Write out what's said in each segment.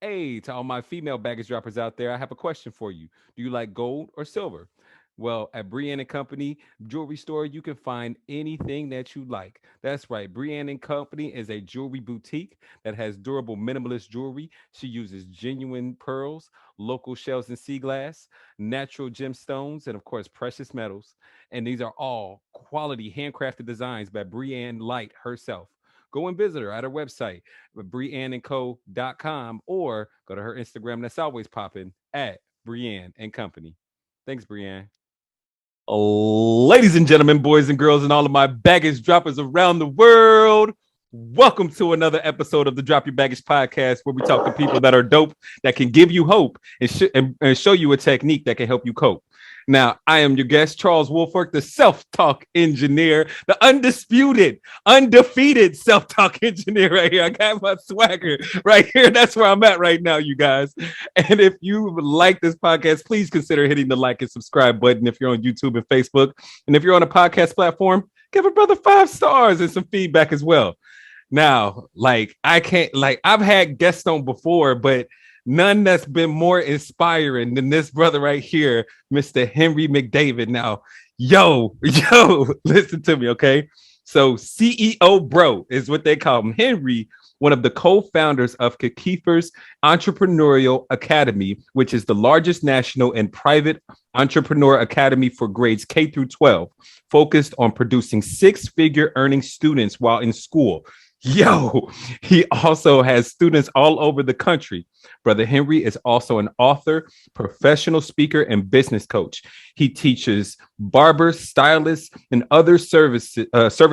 Hey, to all my female baggage droppers out there, I have a question for you. Do you like gold or silver? Well, at Brienne and Company Jewelry Store, you can find anything that you like. That's right. Brienne and Company is a jewelry boutique that has durable minimalist jewelry. She uses genuine pearls, local shells and sea glass, natural gemstones, and of course, precious metals. And these are all quality handcrafted designs by Brienne Light herself. Go and visit her at her website, brienneandco.com, or go to her Instagram that's always popping at Brienne and Company. Thanks, Brienne. Ladies and gentlemen, boys and girls, and all of my baggage droppers around the world, welcome to another episode of the Drop Your Baggage podcast, where we talk to people that are dope, that can give you hope and show you a technique that can help you cope. Now, I am your guest, Charles Woolfork, the self-talk engineer, the undisputed, undefeated self-talk engineer right here. I got my swagger right here. That's where I'm at right now, you guys. And if you like this podcast, please consider hitting the like and subscribe button if you're on YouTube and Facebook. And if you're on a podcast platform, give a brother 5 stars and some feedback as well. Now, I've had guests on before, but none that's been more inspiring than this brother right here, Mr. Henry McDavid. Now, yo, listen to me, okay? So CEO Bro is what they call him. Henry, one of the co-founders of Kiefer's Entrepreneurial Academy, which is the largest national and private entrepreneur academy for grades K through 12, focused on producing 6-figure earning students while in school. Yo, he also has students all over the country. Brother Henry is also an author, professional speaker, and business coach. He teaches barbers, stylists, and other service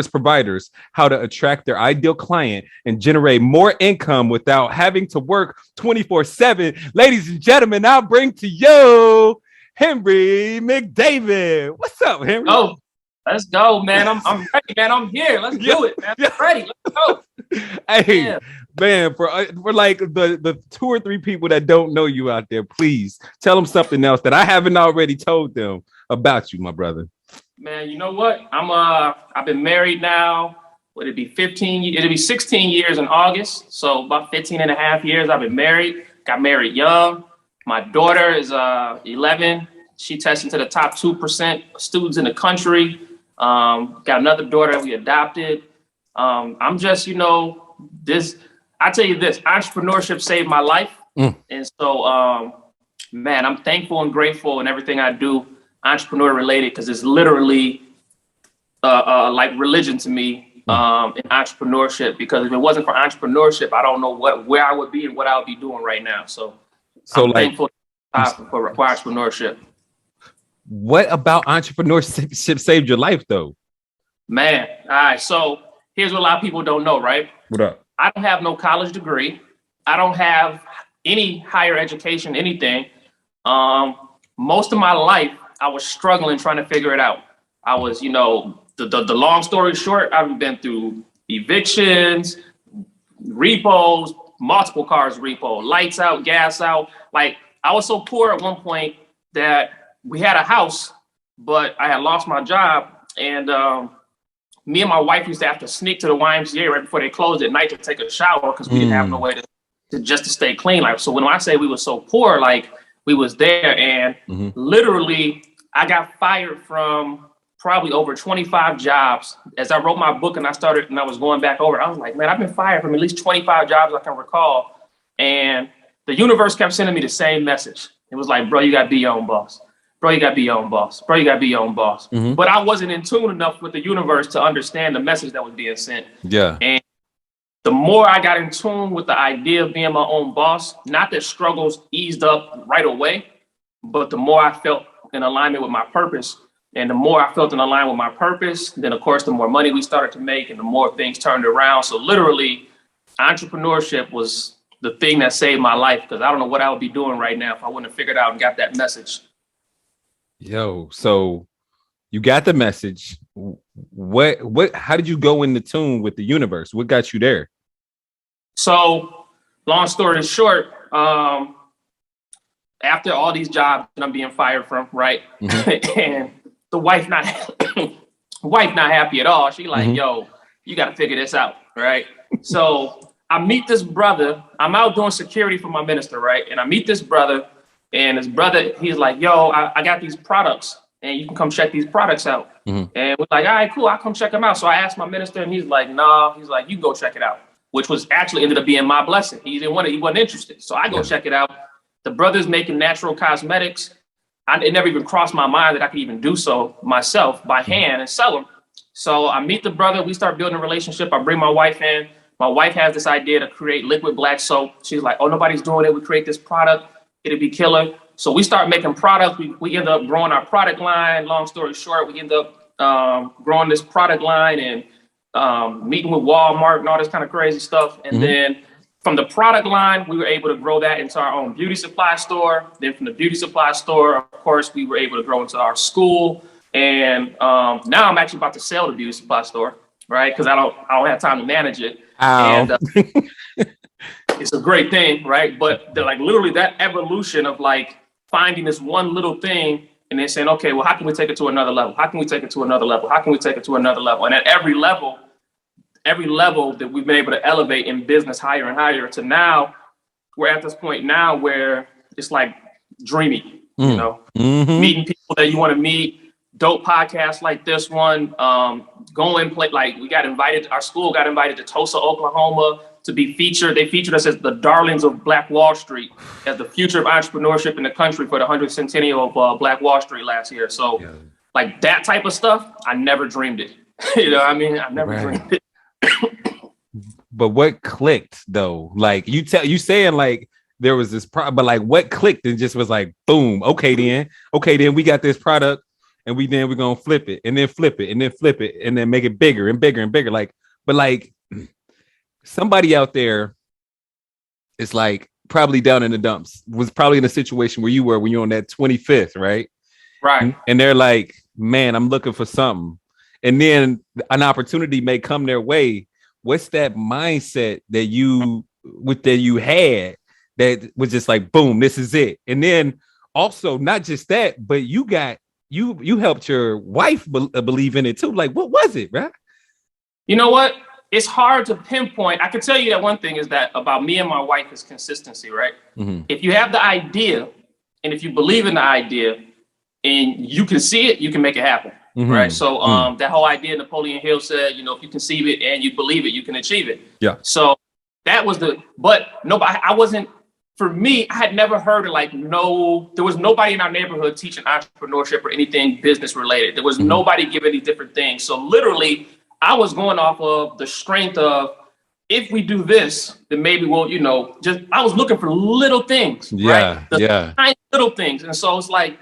providers how to attract their ideal client and generate more income without having to work 24/7. Ladies and gentlemen, I'll bring to you Henry McDavid. What's up, Henry? Oh, let's go, man. I'm ready, man. I'm here. Let's do it, man. I'm ready. Let's go. Hey, yeah. Man, for like the 2 or 3 people that don't know you out there, please tell them something else that I haven't already told them about you, my brother. Man, you know what? I've been married now. Would it be 15? It'll be 16 years in August. So about 15 and a half years I've been married. Got married young. My daughter is 11. She tests into the top 2% students in the country. Got another daughter we adopted. I'm just, I tell you this, entrepreneurship saved my life. And so, man, I'm thankful and grateful in everything I do, entrepreneur related, because it's literally like religion to me in entrepreneurship, because if it wasn't for entrepreneurship, I don't know where I would be and what I would be doing right now. So I'm thankful for entrepreneurship. What about entrepreneurship saved your life, though? Man, all right. So here's what a lot of people don't know, right? What up? I don't have no college degree. I don't have any higher education, anything. Most of my life, I was struggling trying to figure it out. I was, the long story short, I've been through evictions, repos, multiple cars repo, lights out, gas out. Like, I was so poor at one point that we had a house, but I had lost my job. And me and my wife used to have to sneak to the YMCA right before they closed at night to take a shower, because we didn't have no way to stay clean. Like, so when I say we were so poor, like, we was there, and literally I got fired from probably over 25 jobs. As I wrote my book and I was going back over, I was like, man, I've been fired from at least 25 jobs I can recall. And the universe kept sending me the same message. It was like, bro, you got to be your own boss. Bro, you got to be your own boss. Bro, you got to be your own boss. But I wasn't in tune enough with the universe to understand the message that was being sent. Yeah. And the more I got in tune with the idea of being my own boss, not that struggles eased up right away, but the more I felt in alignment with my purpose. And the more I felt in alignment with my purpose, then of course, the more money we started to make and the more things turned around. So literally, entrepreneurship was the thing that saved my life, because I don't know what I would be doing right now if I wouldn't have figured out and got that message. Yo, so you got the message. How did you go in the tune with the universe? What got you there? So long story short, after all these jobs that I'm being fired from, right? And the wife not happy at all. She like, yo, you got to figure this out, right? So I meet this brother. I'm out doing security for my minister, right? And I meet this brother, and his brother, he's like, yo, I got these products, and you can come check these products out. And we're like, all right, cool, I'll come check them out. So I asked my minister, and he's like, nah, he's like, you go check it out, which was actually ended up being my blessing. He didn't want it, he wasn't interested. So I go check it out. The brother's making natural cosmetics. It never even crossed my mind that I could even do so myself by hand and sell them. So I meet the brother, we start building a relationship. I bring my wife in. My wife has this idea to create liquid black soap. She's like, oh, nobody's doing it. We create this product. It'll be killer. So we start making products. We end up growing our product line. Long story short, we end up growing this product line and meeting with Walmart and all this kind of crazy stuff. And then from the product line, we were able to grow that into our own beauty supply store. Then from the beauty supply store, of course, we were able to grow into our school. And now I'm actually about to sell the beauty supply store, right? Because I don't have time to manage it. And it's a great thing, right? But like literally that evolution of like finding this one little thing and then saying, okay, well, how can we take it to another level? How can we take it to another level? How can we take it to another level? And at every level that we've been able to elevate in business higher and higher to now, we're at this point now where it's like dreamy, you know, meeting people that you want to meet, dope podcasts like this one, go and play. Like our school got invited to Tulsa, Oklahoma to be featured. They featured us as the darlings of Black Wall Street, as the future of entrepreneurship in the country for the 100th centennial of Black Wall Street last year. So like that type of stuff, I never dreamed it. You know what I mean? I never dreamed it. But what clicked though? Like you saying like there was this problem, but like what clicked and just was like, boom, okay then we got this product and we're gonna flip it and then flip it and then flip it and then make it bigger and bigger and bigger. Like, but like somebody out there is like probably down in the dumps, was probably in a situation where you were when you're on that 25th, right? Right. And they're like, man, I'm looking for something. And then an opportunity may come their way. What's that mindset that you had that was just like, boom, this is it? And then also not just that, but you helped your wife believe in it too. Like, what was it, right? You know what? It's hard to pinpoint. I can tell you that one thing is that about me and my wife is consistency, right? If you have the idea and if you believe in the idea and you can see it, you can make it happen. Right. So that whole idea Napoleon Hill said, you know, if you conceive it and you believe it, you can achieve it. Yeah. So that was for me, I had never heard of there was nobody in our neighborhood teaching entrepreneurship or anything business related. There was nobody giving these different things. So literally I was going off of the strength of, if we do this, then maybe we'll, you know, I was looking for little things. Yeah. Right? Tiny little things. And so it's like,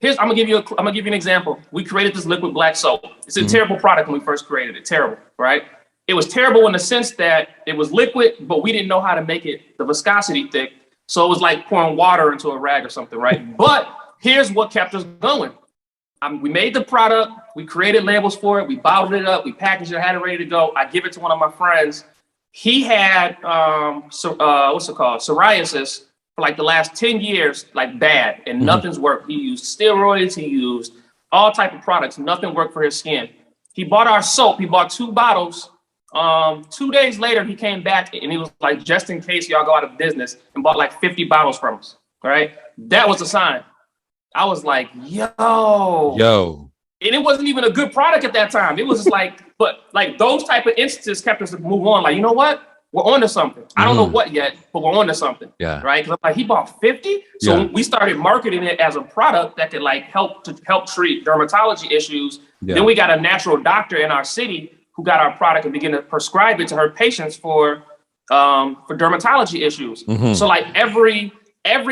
I'm gonna give you an example. We created this liquid black soap. It's a terrible product when we first created it. Terrible, right? It was terrible in the sense that it was liquid, but we didn't know how to make it the viscosity thick. So it was like pouring water into a rag or something, right? But here's what kept us going. We made the product, we created labels for it, we bottled it up, we packaged it, had it ready to go. I give it to one of my friends. He had psoriasis for like the last 10 years, like bad, and nothing's worked. He used steroids, he used all type of products, nothing worked for his skin. He bought our soap, he bought 2 bottles. 2 days later, he came back and he was like, just in case y'all go out of business, and bought like 50 bottles from us, right? That was a sign. I was like, yo. And it wasn't even a good product at that time. It was just like, but like those type of instances kept us to move on. Like, you know what? We're on to something. I don't know what yet, but we're on to something. Yeah. Right. Cause I'm like, he bought 50. So we started marketing it as a product that could like help treat dermatology issues. Yeah. Then we got a natural doctor in our city who got our product and began to prescribe it to her patients for dermatology issues. So like every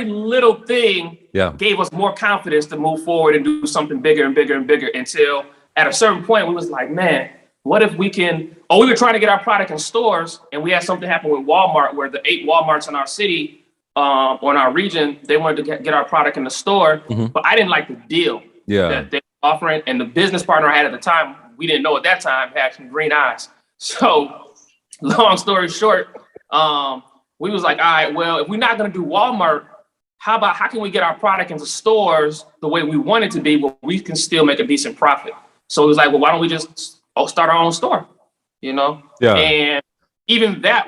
little thing gave us more confidence to move forward and do something bigger and bigger and bigger, until at a certain point we was like, man, what if we can, we were trying to get our product in stores, and we had something happen with Walmart where the 8 Walmarts in our city, or in our region, they wanted to get our product in the store, but I didn't like the deal that they were offering. And the business partner I had at the time, we didn't know at that time, had some green eyes. So long story short, we was like, all right, well, if we're not going to do Walmart, how can we get our product into stores the way we want it to be, but we can still make a decent profit? So it was like, well, why don't we just start our own store, you know? Yeah. And even that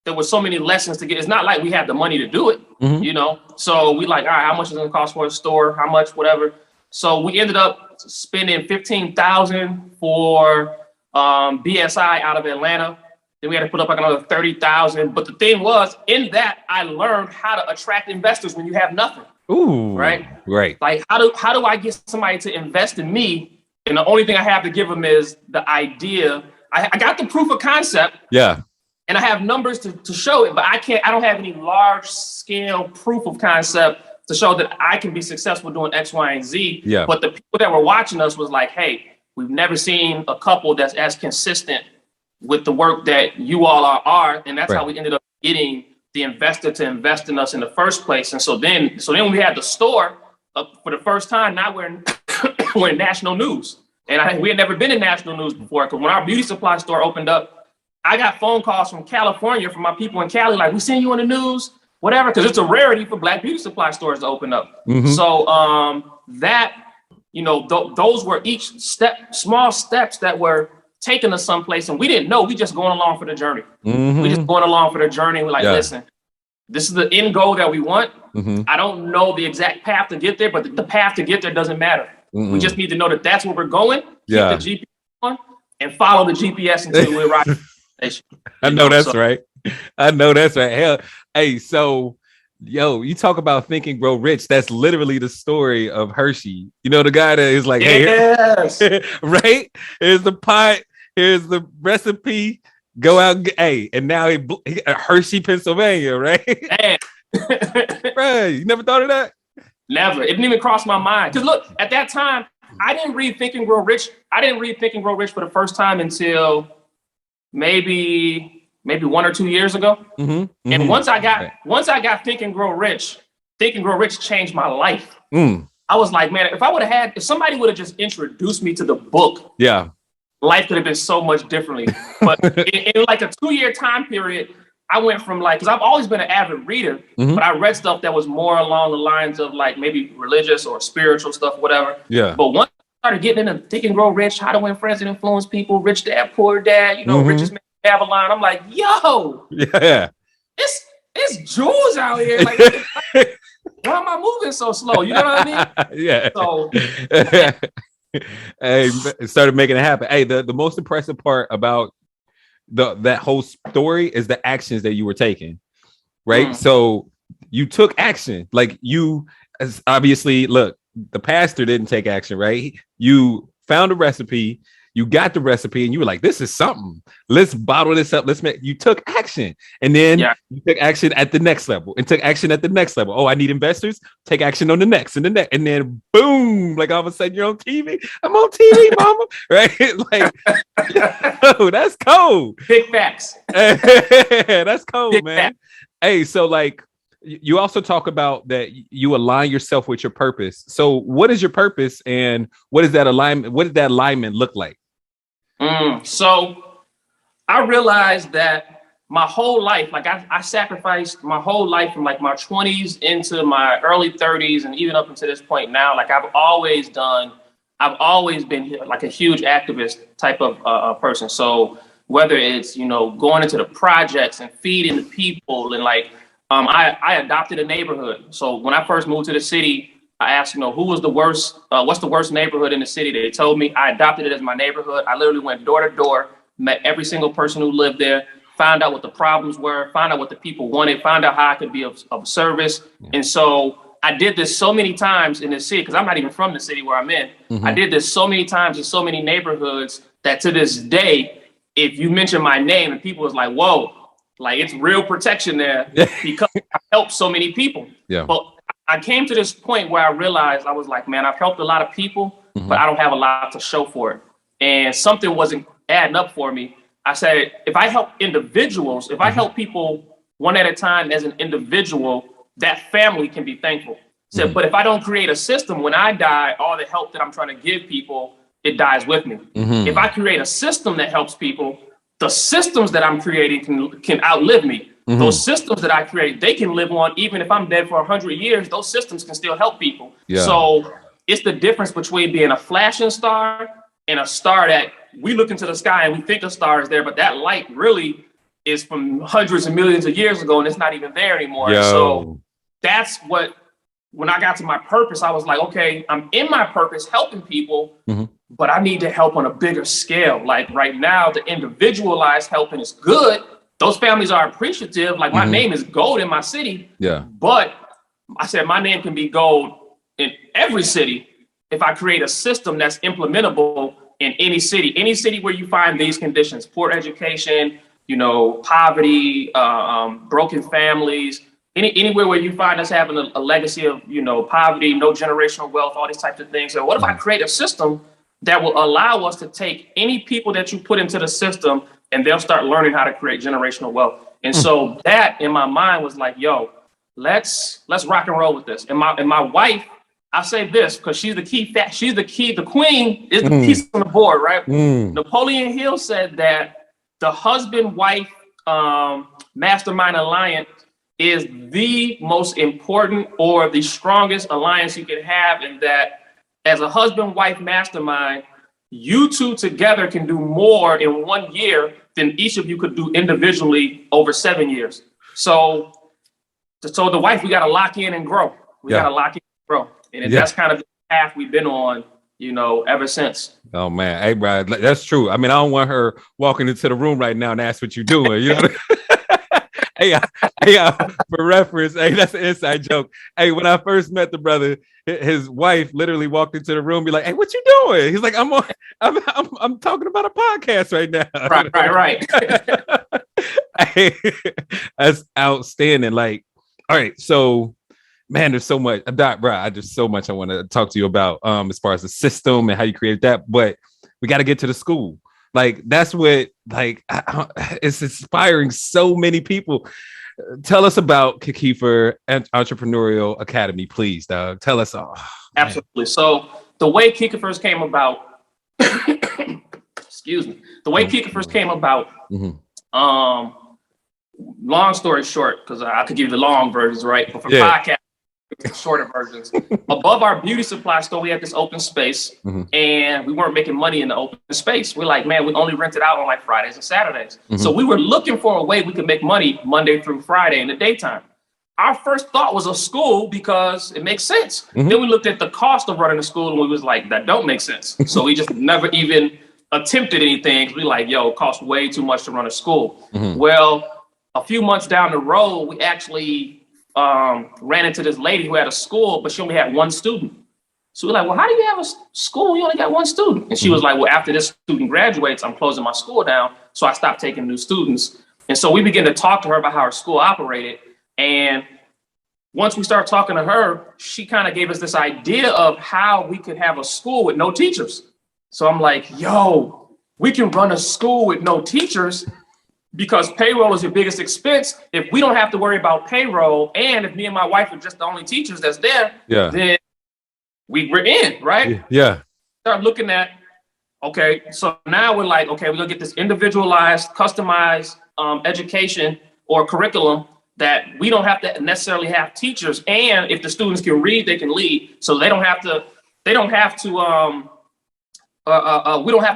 there was so many lessons to get. It's not like we had the money to do it, you know? So we like, all right, how much is it gonna cost for a store? How much, whatever. So we ended up spending $15,000 for BSI out of Atlanta. Then we had to put up like another $30,000. But the thing was, in that, I learned how to attract investors when you have nothing. Ooh, right. Like how do I get somebody to invest in me? And the only thing I have to give them is the idea. I got the proof of concept. Yeah. And I have numbers to show it, but I don't have any large scale proof of concept to show that I can be successful doing X, Y, and Z. Yeah. But the people that were watching us was like, hey, we've never seen a couple that's as consistent with the work that you all are. And that's how we ended up getting the investor to invest in us in the first place. And so then when we had the store for the first time, now we're in national news. And we had never been in national news before, because when our beauty supply store opened up, I got phone calls from California from my people in Cali, like, we seen you on the news, whatever, because it's a rarity for Black beauty supply stores to open up. So that, you know, those were each small steps that were taking us someplace, and we didn't know. We just going along for the journey. We just going along for the journey. We're like, listen, this is the end goal that we want. I don't know the exact path to get there, but the path to get there doesn't matter. We just need to know that that's where we're going. Keep the GPS on and follow the GPS until we arrive. I know that's right. I know that's right. Hell, hey, so you talk about Think and Grow Rich. That's literally the story of Hershey. You know, the guy that is like, hey, right? Here's the pot. Here's the recipe. Go out and get, and now Hershey, Pennsylvania, right? Right. You never thought of that? Never. It didn't even cross my mind. Because look, at that time, I didn't read Think and Grow Rich. I didn't read Think and Grow Rich for the first time until maybe 1 or 2 years ago. And once I got Think and Grow Rich changed my life. I was like, man, if somebody would have just introduced me to the book, life could have been so much differently. But in like a 2-year time period, I went from because I've always been an avid reader, but I read stuff that was more along the lines of like maybe religious or spiritual stuff, whatever. But once I started getting into Think and Grow Rich, How to Win Friends and Influence People, Rich Dad, Poor Dad, you know, Richest Man in Babylon, I'm like, yo, it's jewels out here. Like, why am I moving so slow? You know what I mean? So hey, it started making it happen. Hey, the most impressive part about that whole story is the actions that you were taking, right? So you took action. Like, you obviously, look, the pastor didn't take action, right? You found a recipe, you got the recipe, and you were like, this is something. Let's bottle this up. You took action. And then you took action at the next level and took action at the next level. Oh, I need investors. Take action on the next and the next. And then boom, like all of a sudden you're on TV. I'm on TV, mama. Right? Like, oh, that's cold. Big facts. That's cold, Big man. facts. Hey, so like, you also talk about that you align yourself with your purpose. So what is your purpose, and what is that alignment? What did that alignment look like? So I realized that my whole life, like I sacrificed my whole life from like my 20s into my early 30s and even up until this point now. Like I've always been like a huge activist type of person. So whether it's, you know, going into the projects and feeding the people, and like I adopted a neighborhood. So when I first moved to the city, I asked, you know, who was the worst, what's the worst neighborhood in the city? They told me. I adopted it as my neighborhood. I literally went door to door, met every single person who lived there, found out what the problems were, found out what the people wanted, found out how I could be of service. And so I did this so many times in the city, because I'm not even from the city where I'm in. I did this so many times in so many neighborhoods that to this day, if you mention my name and people was like, whoa, like it's real protection there because I helped so many people. But I came to this point where I realized, I was like, man, I've helped a lot of people, but I don't have a lot to show for it. And something wasn't adding up for me. I said, if I help individuals, if I help people one at a time as an individual, that family can be thankful. Said, but if I don't create a system, when I die, all the help that I'm trying to give people, it dies with me. If I create a system that helps people, the systems that I'm creating can outlive me. Those systems that I create, they can live on. Even if I'm dead for 100 years, those systems can still help people. So it's the difference between being a flashing star and a star that we look into the sky and we think a star is there, but that light really is from hundreds of millions of years ago, and it's not even there anymore. Yo. So that's what, when I got to my purpose, I was like, okay, I'm in my purpose helping people, but I need to help on a bigger scale. Like right now, the individualized helping is good. Those families are appreciative. Like my name is gold in my city. Yeah. But I said my name can be gold in every city if I create a system that's implementable in any city where you find these conditions: poor education, poverty, broken families, anywhere where you find us having a legacy of, poverty, no generational wealth, all these types of things. So what if I create a system that will allow us to take any people that you put into the system and they'll start learning how to create generational wealth? And so that in my mind was like, yo, let's rock and roll with this. And my wife, I say this because she's the key. The queen is the piece on the board, right? Napoleon Hill said that the husband-wife mastermind alliance is the most important or the strongest alliance you can have, in that as a husband-wife mastermind, you two together can do more in 1 year than each of you could do individually over 7 years. So the wife, we got to lock in and grow. We got to lock in and grow. And that's kind of the path we've been on, ever since. Oh man, hey bro, that's true. I mean, I don't want her walking into the room right now and ask what you're doing. Hey, for reference, hey, that's an inside joke. Hey, when I first met the brother, his wife literally walked into the room, be like, "Hey, what you doing?" He's like, "I'm talking about a podcast right now." Right. Hey, that's outstanding. Like, all right, so. Man, there's so much, Doc, bro. There's so much I want to talk to you about as far as the system and how you created that. But we got to get to the school. Like, that's what, it's inspiring so many people. Tell us about Kiefer Entrepreneurial Academy, please, dog. Tell us all. Absolutely. So the way Kiefer's came about, excuse me, the way Kiefer's came about, long story short, because I could give you the long versions, right? But for podcast, shorter versions. Above our beauty supply store, we had this open space, and we weren't making money in the open space. We're like, man, we only rent it out on like Fridays and Saturdays. So we were looking for a way we could make money Monday through Friday in the daytime. Our first thought was a school because it makes sense. Then we looked at the cost of running a school, and we was like, that don't make sense. So we just never even attempted anything. We like, yo, it costs way too much to run a school. Well, a few months down the road, we actually ran into this lady who had a school, but she only had one student. So we're like, well, how do you have a school? You only got one student. And she was like, well, after this student graduates, I'm closing my school down. So I stopped taking new students. And so we began to talk to her about how her school operated. And once we started talking to her, she kind of gave us this idea of how we could have a school with no teachers. So I'm like, yo, we can run a school with no teachers, because payroll is your biggest expense. If we don't have to worry about payroll, and if me and my wife are just the only teachers that's there, then we're in, right? Yeah. Start looking at, okay, so now we're like, okay, we're gonna get this individualized, customized education or curriculum that we don't have to necessarily have teachers. And if the students can read, they can lead. So we don't have to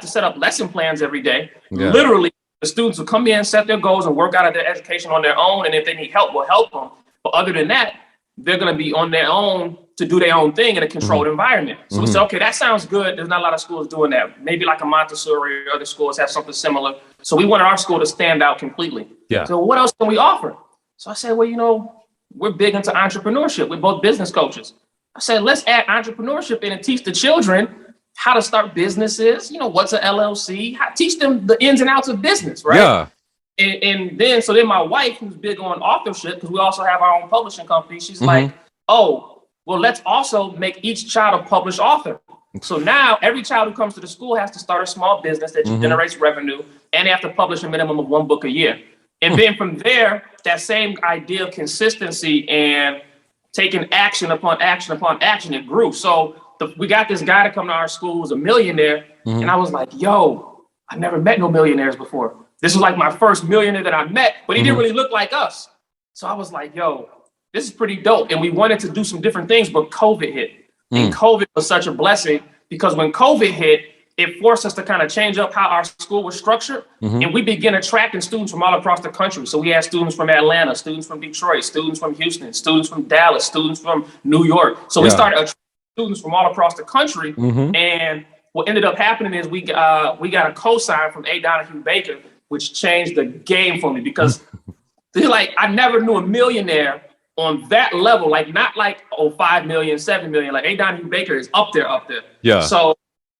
set up lesson plans every day. Literally, the students will come in, set their goals, and work out of their education on their own. And if they need help, we'll help them. But other than that, they're going to be on their own to do their own thing in a controlled environment. So we said, okay, that sounds good. There's not a lot of schools doing that. Maybe like a Montessori or other schools have something similar. So we wanted our school to stand out completely. So what else can we offer? So I said, well, we're big into entrepreneurship. We're both business coaches. I said, let's add entrepreneurship in and teach the children how to start businesses, what's an LLC, teach them the ins and outs of business, right? And then my wife, who's big on authorship, because we also have our own publishing company, she's like, oh, well, let's also make each child a published author. So now every child who comes to the school has to start a small business that generates revenue, and they have to publish a minimum of 1 book a year. And then from there, that same idea of consistency and taking action upon action upon action, it grew. So we got this guy to come to our school who's a millionaire. And I was like, yo, I've never met no millionaires before. This was like my first millionaire that I met, but he didn't really look like us. So I was like, yo, this is pretty dope. And we wanted to do some different things, but COVID hit. And COVID was such a blessing, because when COVID hit, it forced us to kind of change up how our school was structured. And we began attracting students from all across the country. So we had students from Atlanta, students from Detroit, students from Houston, students from Dallas, students from New York. So we started attracting students from all across the country. And what ended up happening is we got a cosign from A. Donahue Baker, which changed the game for me, because like I never knew a millionaire on that level, like not like 5 million, 7 million. Like A. Donahue Baker is up there. Yeah. So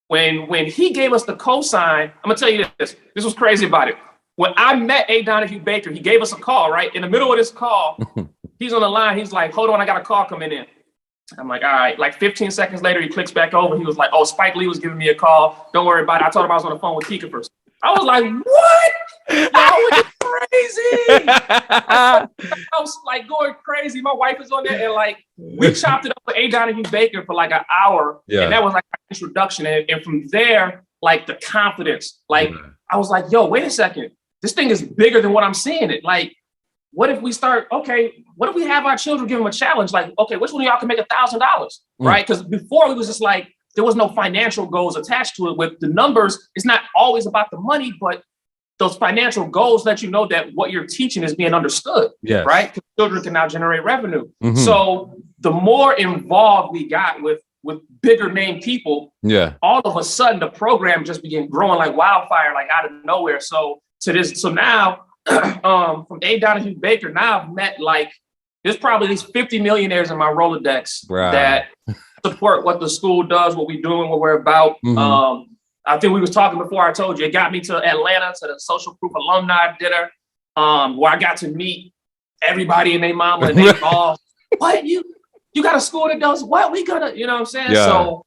when he gave us the cosign, I'm gonna tell you this. This was crazy about it. When I met A. Donahue Baker, he gave us a call, right? In the middle of this call, he's on the line. He's like, hold on, I got a call coming in. I'm like, all right. Like 15 seconds later, he clicks back over. He was like, oh, Spike Lee was giving me a call. Don't worry about it. I told him I was on the phone with Kika first. I was like, what? Y'all are crazy. I was like going crazy. My wife is on there, and like we chopped it up with A. Donahue Baker for like an hour. And that was like my introduction. And from there, like the confidence, like I was like, yo, wait a second. This thing is bigger than what I'm seeing it. Like, what if we start, what if we have our children give them a challenge? Like, okay, which one of y'all can make $1,000, right? Because before it was just like, there was no financial goals attached to it. With the numbers, it's not always about the money, but those financial goals let you know that what you're teaching is being understood, right? Because children can now generate revenue. So the more involved we got with bigger name people, all of a sudden the program just began growing like wildfire, like out of nowhere. So now, from A. Donahue Baker, now I've met like, there's probably these 50 millionaires in my Rolodex that support what the school does, what we're doing, what we're about. I think we was talking before, I told you, it got me to Atlanta, to the Social Proof Alumni Dinner, where I got to meet everybody and their mama, and they all, what, you got a school that does what? We gotta, you know what I'm saying? So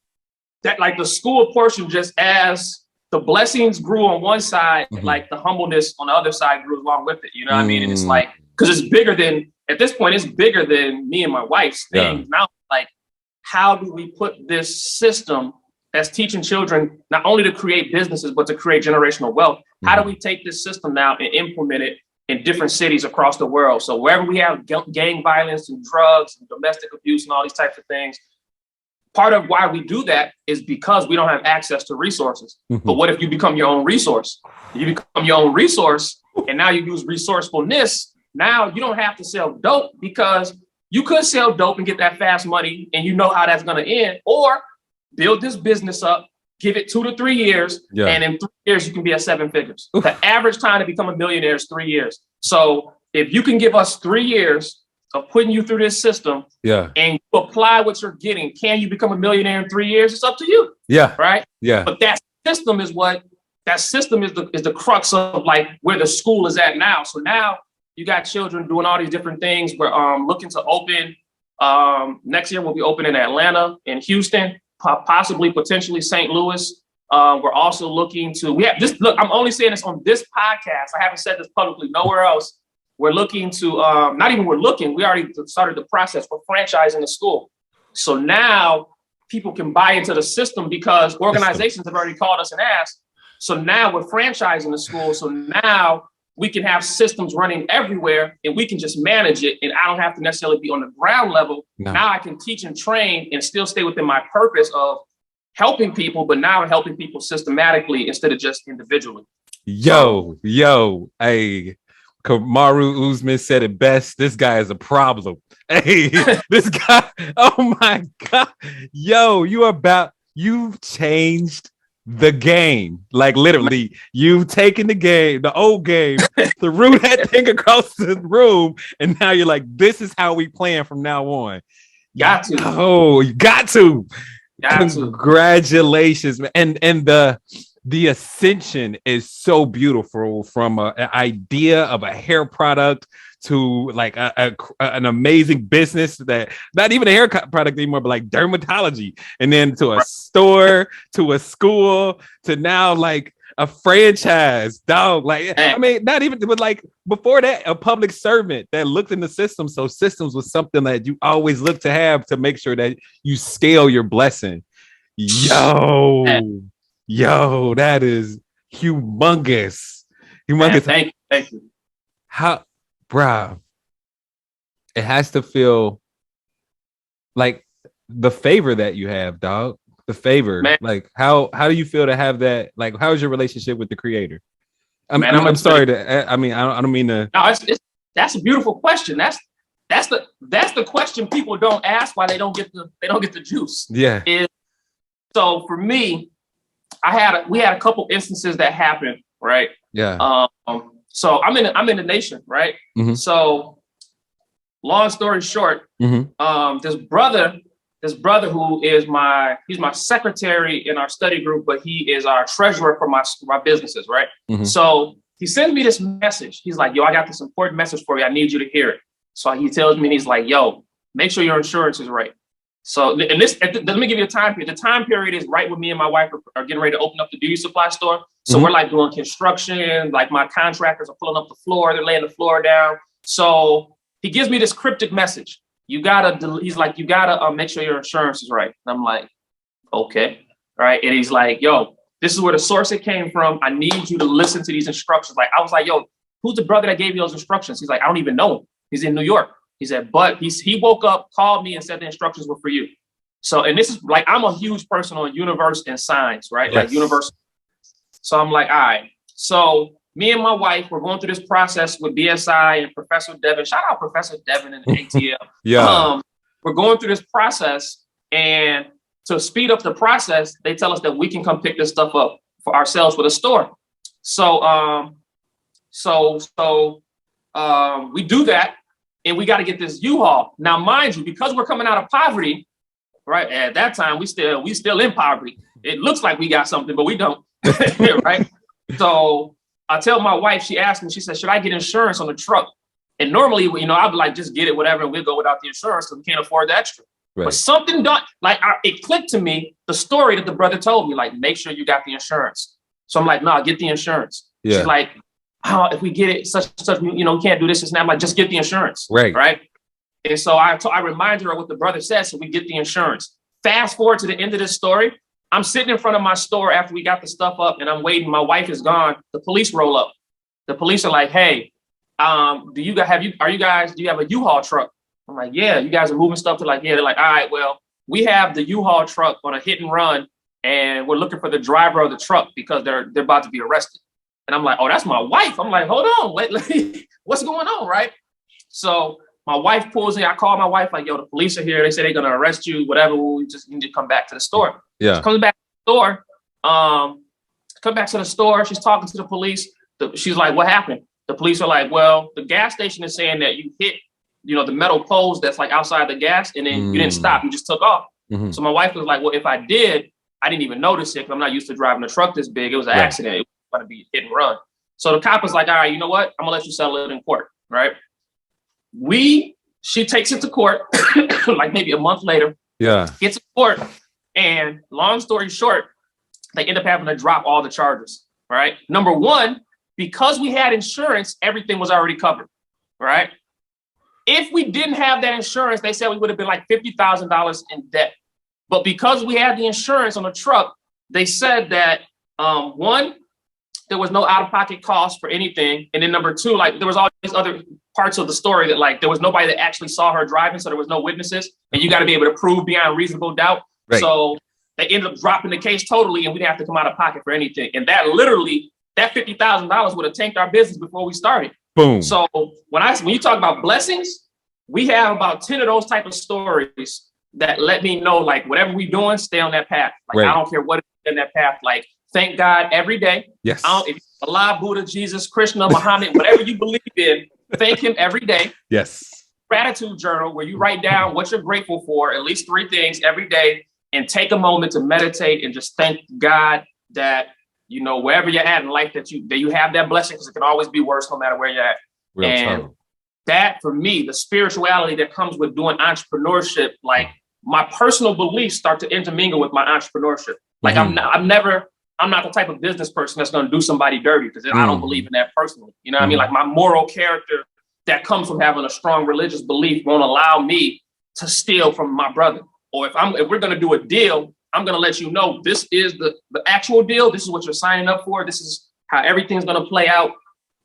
that, like, the school portion, just as the blessings grew on one side, like the humbleness on the other side grew along with it. You know what I mean? And it's like, because it's bigger than, at this point, it's bigger than me and my wife's thing. Now, like, how do we put this system that's teaching children not only to create businesses, but to create generational wealth? How do we take this system now and implement it in different cities across the world? So wherever we have gang violence and drugs and domestic abuse and all these types of things, part of why we do that is because we don't have access to resources. But what if you become your own resource? You become your own resource, and now you use resourcefulness. Now you don't have to sell dope, because you could sell dope and get that fast money, and you know how that's going to end. Or build this business up, give it 2 to 3 years, and in 3 years you can be at 7 figures. The average time to become a millionaire is 3 years. So if you can give us 3 years of putting you through this system, and you apply what you're getting, can you become a millionaire in 3 years? It's up to you. Right. But that system is the crux of like where the school is at now. So now you got children doing all these different things. We're looking to open next year. We'll be opening in Atlanta, in Houston, possibly potentially St. Louis. We're also looking to, I'm only saying this on this podcast. I haven't said this publicly nowhere else. We're looking to, we already started the process for franchising the school. So now people can buy into the system, because organizations have already called us and asked. So now we're franchising the school. So now we can have systems running everywhere, and we can just manage it. And I don't have to necessarily be on the ground level. Now I can teach and train and still stay within my purpose of helping people, but now I'm helping people systematically instead of just individually. Hey, Kamaru Usman said it best. This guy is a problem. Hey, this guy, oh my God. You've changed the game. Like, literally, you've taken the game, the old game, threw that thing across the room, and now you're like, this is how we playing from now on. Got to. Oh, you got to. Congratulations, man. And the ascension is so beautiful, from an idea of a hair product to like an amazing business, that not even a hair product anymore, but like dermatology, and then to a store, to a school, to now like a franchise, dog. Like, I mean, not even, but like before that, a public servant that looked in the system. So systems was something that you always look to have to make sure that you scale your blessing. Yo, that is humongous. Thank you. How, bruh, it has to feel like the favor that you have, dog. the favor. Man. Like how do you feel to have that? Like, how is your relationship with the creator? I'm sorry to, I don't mean to. No, that's a beautiful question. That's the question people don't ask why they don't get the juice. Yeah. So for me, we had a couple instances that happened, right? Yeah. So I'm in the nation, right? Mm-hmm. So long story short, mm-hmm. This brother who is he's my secretary in our study group, but he is our treasurer for my businesses, right? Mm-hmm. So he sends me this message. He's like, yo, I got this important message for you. I need you to hear it. So he tells me, he's like, yo, make sure your insurance is right. So, and let me give you a time period. The time period is right when me and my wife are getting ready to open up the beauty supply store. So we're like doing construction, like my contractors are pulling up the floor, they're laying the floor down. So he gives me this cryptic message. He's like, you gotta make sure your insurance is right. And I'm like, okay. All right. And he's like, yo, this is where the source it came from. I need you to listen to these instructions. Like, I was like, yo, who's the brother that gave you those instructions? He's like, I don't even know him. He's in New York. He said, but he woke up, called me and said the instructions were for you. So, and this is like, I'm a huge person on universe and science, right? Yes. Like universe. So I'm like, all right. So me and my wife, we're going through this process with BSI and Professor Devin. Shout out Professor Devin and the ATL. Yeah. We're going through this process, and to speed up the process, they tell us that we can come pick this stuff up for ourselves with a store. So, we do that, and we got to get this U-Haul. Now, mind you, because we're coming out of poverty, right? At that time, we still in poverty. It looks like we got something, but we don't, right? So I tell my wife, she asked me, she said, should I get insurance on the truck? And normally, I'd be like, just get it, whatever, and we'll go without the insurance because we can't afford the extra. Right. But something done, it clicked to me, the story that the brother told me, like, make sure you got the insurance. So I'm like, no, get the insurance. Yeah. She's like, oh, if we get it, such, we can't do this and that. I'm like, just get the insurance. Right. Right. And so I remind her of what the brother said, so we get the insurance. Fast forward to the end of this story. I'm sitting in front of my store after we got the stuff up, and I'm waiting. My wife is gone. The police roll up. The police are like, hey, do you have a U-Haul truck? I'm like, yeah, you guys are moving stuff to like, yeah. They're like, all right, well, we have the U-Haul truck on a hit and run, and we're looking for the driver of the truck because they're about to be arrested. And I'm like, oh, that's my wife. I'm like, hold on, wait, what's going on, right? So my wife pulls in. I call my wife, like, yo, the police are here. They say they're gonna arrest you, whatever. We just need to come back to the store. Yeah. She comes back to the store. Come back to the store. She's talking to the police. She's like, what happened? The police are like, well, the gas station is saying that you hit, the metal poles that's like outside the gas, and then you didn't stop. You just took off. Mm-hmm. So my wife was like, well, if I did, I didn't even notice it because I'm not used to driving a truck this big. It was an accident. It was going to be hit and run. So the cop was like, all right, you know what? I'm going to let you settle it in court, right? She takes it to court like maybe a month later. Yeah. Gets to court. And long story short, they end up having to drop all the charges, right? Number one, because we had insurance, everything was already covered, right? If we didn't have that insurance, they said we would have been like $50,000 in debt. But because we had the insurance on the truck, they said that, one, there was no out-of-pocket cost for anything. And then number two, like there was all these other parts of the story that like there was nobody that actually saw her driving. So there was no witnesses. And you got to be able to prove beyond reasonable doubt. Right. So they ended up dropping the case totally, and we didn't have to come out of pocket for anything. And that $50,000 would have tanked our business before we started. Boom. So when you talk about blessings, we have about 10 of those type of stories that let me know, like, whatever we're doing, stay on that path. Like, right. I don't care what is in that path. Like, thank God every day. Yes. If Allah, Buddha, Jesus, Krishna, Muhammad, whatever you believe in, thank him every day. Yes. Gratitude journal where you write down what you're grateful for, at least 3 things every day, and take a moment to meditate and just thank God that, wherever you're at in life, that you have that blessing, because it can always be worse no matter where you're at. Real and tough. That, for me, the spirituality that comes with doing entrepreneurship, like my personal beliefs start to intermingle with my entrepreneurship. Like I'm not the type of business person that's going to do somebody dirty, because I don't believe in that personally. You know what I mean? Like my moral character that comes from having a strong religious belief won't allow me to steal from my brother. Or if we're going to do a deal, I'm going to let you know this is the actual deal. This is what you're signing up for. This is how everything's going to play out,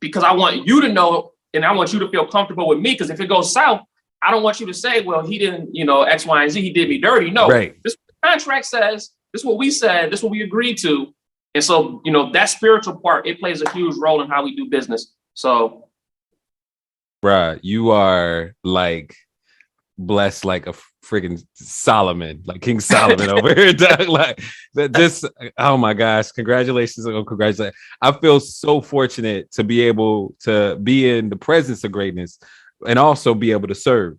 because I want you to know, and I want you to feel comfortable with me. Because if it goes south, I don't want you to say, well, he didn't, X, Y, and Z, he did me dirty. No, right. This contract says This is what we said. This is what we agreed to. And so, you know, that spiritual part, it plays a huge role in how we do business. So, bruh, you are like blessed like a freaking Solomon, like King Solomon over here, dog. Like that. Just oh my gosh, congratulations! Oh, congratulations! I feel so fortunate to be able to be in the presence of greatness and also be able to serve.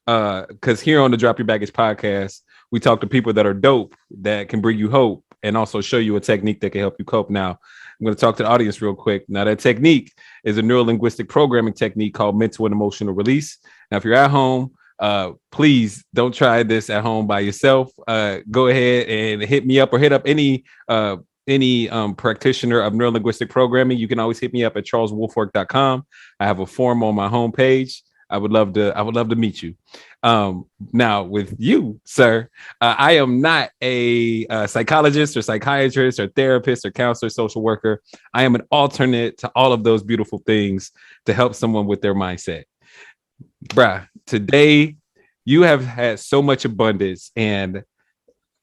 Because here on the Drop Your Baggage podcast, we talk to people that are dope, that can bring you hope, and also show you a technique that can help you cope. Now, I'm going to talk to the audience real quick. Now, that technique is a neuro linguistic programming technique called mental and emotional release. Now, if you're at home, please don't try this at home by yourself. Go ahead and hit me up or hit up any practitioner of neuro linguistic programming. You can always hit me up at charleswoolfork.com. I have a form on my homepage. I would love to meet you. Now with you, sir, I am not a psychologist or psychiatrist or therapist or counselor, social worker. I am an alternate to all of those beautiful things to help someone with their mindset. Bruh, today you have had so much abundance, and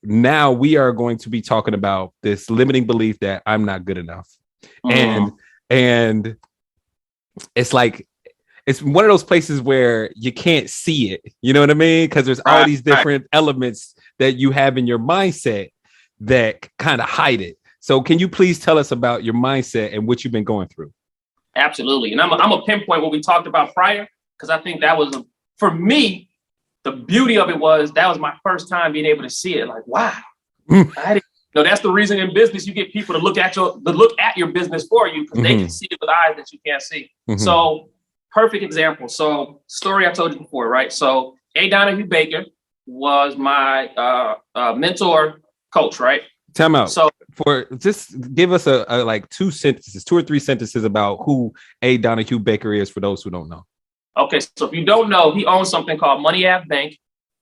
now we are going to be talking about this limiting belief that I'm not good enough. And it's like, it's one of those places where you can't see it. You know what I mean? Because there's all these different elements that you have in your mindset that kind of hide it. So can you please tell us about your mindset and what you've been going through? Absolutely. And I'm a pinpoint what we talked about prior, because I think that was, for me, the beauty of it was that was my first time being able to see it. Like, wow. That's the reason in business you get people to look at your business for you, because they can see it with eyes that you can't see. So perfect example. So story I told you before, right? So A. Donahue Baker was my mentor coach, right? Time out. So for just give us a like two or three sentences about who A. Donahue Baker is for those who don't know. Okay, so if you don't know, he owns something called Money Ave Bank.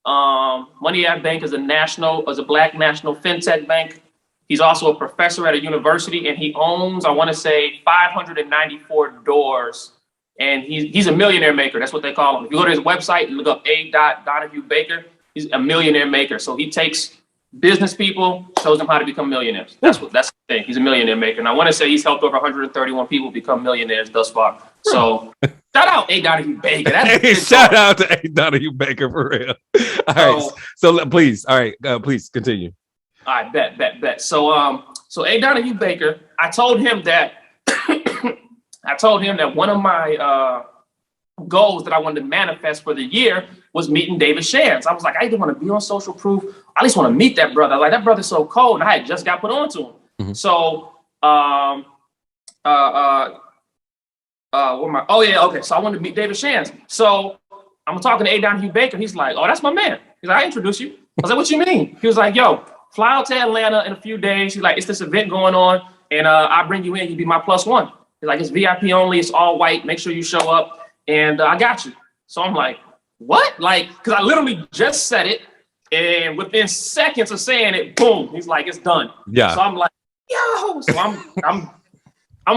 Money Ave Bank is a black national fintech bank. He's also a professor at a university, and he owns, I want to say, 594 doors. And he's a millionaire maker. That's what they call him. If you go to his website and look up A. Donahue Baker, he's a millionaire maker. So he takes business people, shows them how to become millionaires. That's the thing. He's a millionaire maker. And I want to say he's helped over 131 people become millionaires thus far. So shout out A. Donahue Baker. Shout out to A. Donahue Baker for real. All right. So please, please continue. All right, bet. So A. Donahue Baker, I told him that one of my goals that I wanted to manifest for the year was meeting David Shands. I was like, I either want to be on Social Proof, I at least want to meet that brother. Like, that brother's so cold, and I had just got put on to him. So, So I wanted to meet David Shands. So I'm talking to A. Donahue Baker. He's like, oh, that's my man. He's like, I introduce you. I was like, what you mean? He was like, yo, fly out to Atlanta in a few days. He's like, it's this event going on, and I'll bring you in. You be my +1. He's like, it's VIP only. It's all white. Make sure you show up. And I got you. So I'm like, what? Like, because I literally just said it. And within seconds of saying it, boom, he's like, it's done. Yeah. So I'm like, yo. So I'm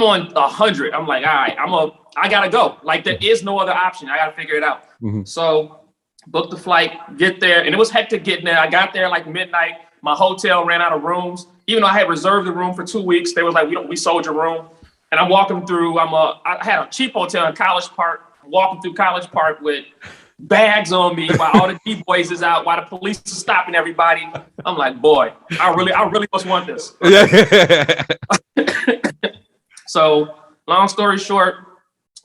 on 100. I'm like, all right, I gotta go. Like, there is no other option. I gotta figure it out. So booked the flight, get there. And it was hectic getting there. I got there like midnight. My hotel ran out of rooms. Even though I had reserved the room for 2 weeks, they was like, we sold your room. And I'm walking through, I had a cheap hotel in College Park. I'm walking through College Park with bags on me while all the D-boys is out, while the police is stopping everybody. I'm like, boy, I really must want this. So long story short,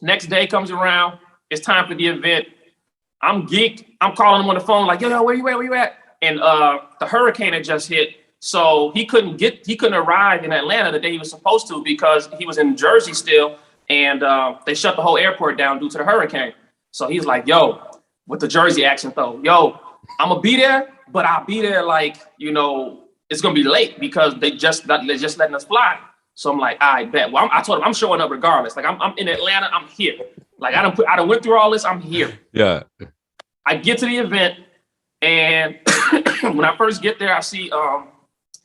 next day comes around. It's time for the event. I'm geeked. I'm calling him on the phone like, yo, where you at? And the hurricane had just hit. So he couldn't arrive in Atlanta the day he was supposed to, because he was in Jersey still, and they shut the whole airport down due to the hurricane. So he's like, yo, with the Jersey accent though, yo, I'm gonna be there, but I'll be there like, it's gonna be late because they're just letting us fly. So I'm like, I bet. Well, I told him I'm showing up regardless. Like, I'm in Atlanta, I'm here. Like, I done went through all this, I'm here. Yeah. I get to the event, and when I first get there, I see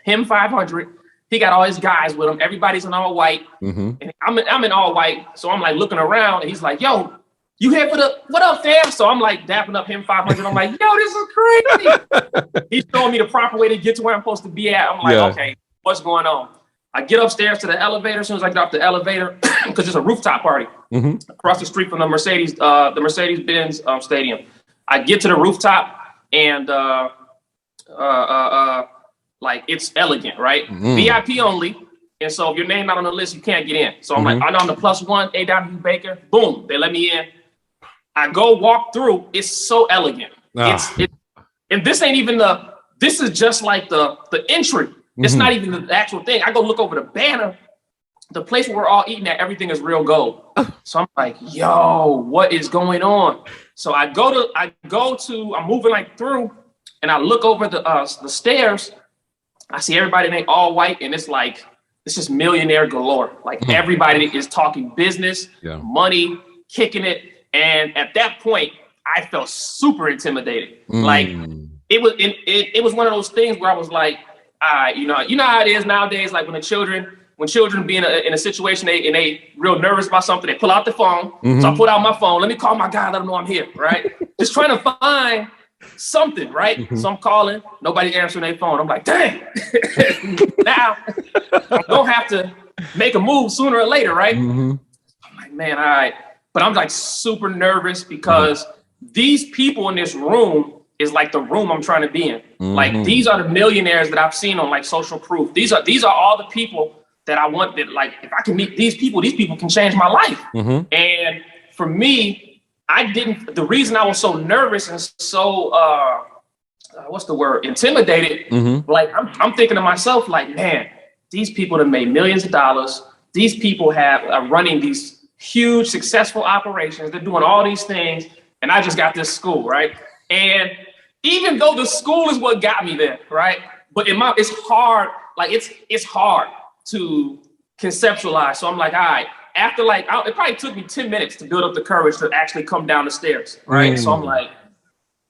him 500. He got all his guys with him. Everybody's in all white. And I'm in all white. So I'm like looking around, and he's like, yo, you here for the, what up, fam? So I'm like dapping up him 500. I'm like, yo, this is crazy. He's showing me the proper way to get to where I'm supposed to be at. I'm like, okay, what's going on? I get upstairs to the elevator. As soon as I get off the elevator, because it's a rooftop party across the street from the Mercedes-Benz stadium. I get to the rooftop and like it's elegant, right? VIP only. And so if your name not on the list, you can't get in. So I'm like, I'm on the +1, A. Donahue Baker. Boom, they let me in. I go walk through. It's so elegant. And this ain't even this is just like the entry. It's not even the actual thing. I go look over the banner, the place where we're all eating at, everything is real gold. So I'm like, yo, what is going on? So I'm moving like through, and I look over the stairs. I see everybody in all white, and it's just millionaire galore. Like everybody is talking business, money, kicking it. And at that point, I felt super intimidated. Like it was one of those things where I was like, you know how it is nowadays. Like when children be in a situation and they real nervous about something, they pull out the phone. So I pulled out my phone. Let me call my guy. Let him know I'm here. Right. Just trying to find something. Right. So I'm calling. Nobody answering their phone. I'm like, dang. Now I'm gonna have to make a move sooner or later. Right. I'm like, man, all right. But I'm like super nervous because these people in this room is like the room I'm trying to be in. Like these are the millionaires that I've seen on like Social Proof. These are all the people that I want, that like, if I can meet these people can change my life. And for me, the reason I was so nervous and so, intimidated, like I'm thinking to myself, like, man, these people have made millions of dollars. These people are running these huge, successful operations. They're doing all these things. And I just got this school, right? And even though the school is what got me there, right? But it's hard, like it's hard to conceptualize. So I'm like, all right, after it probably took me 10 minutes to build up the courage to actually come down the stairs, right? So I'm like,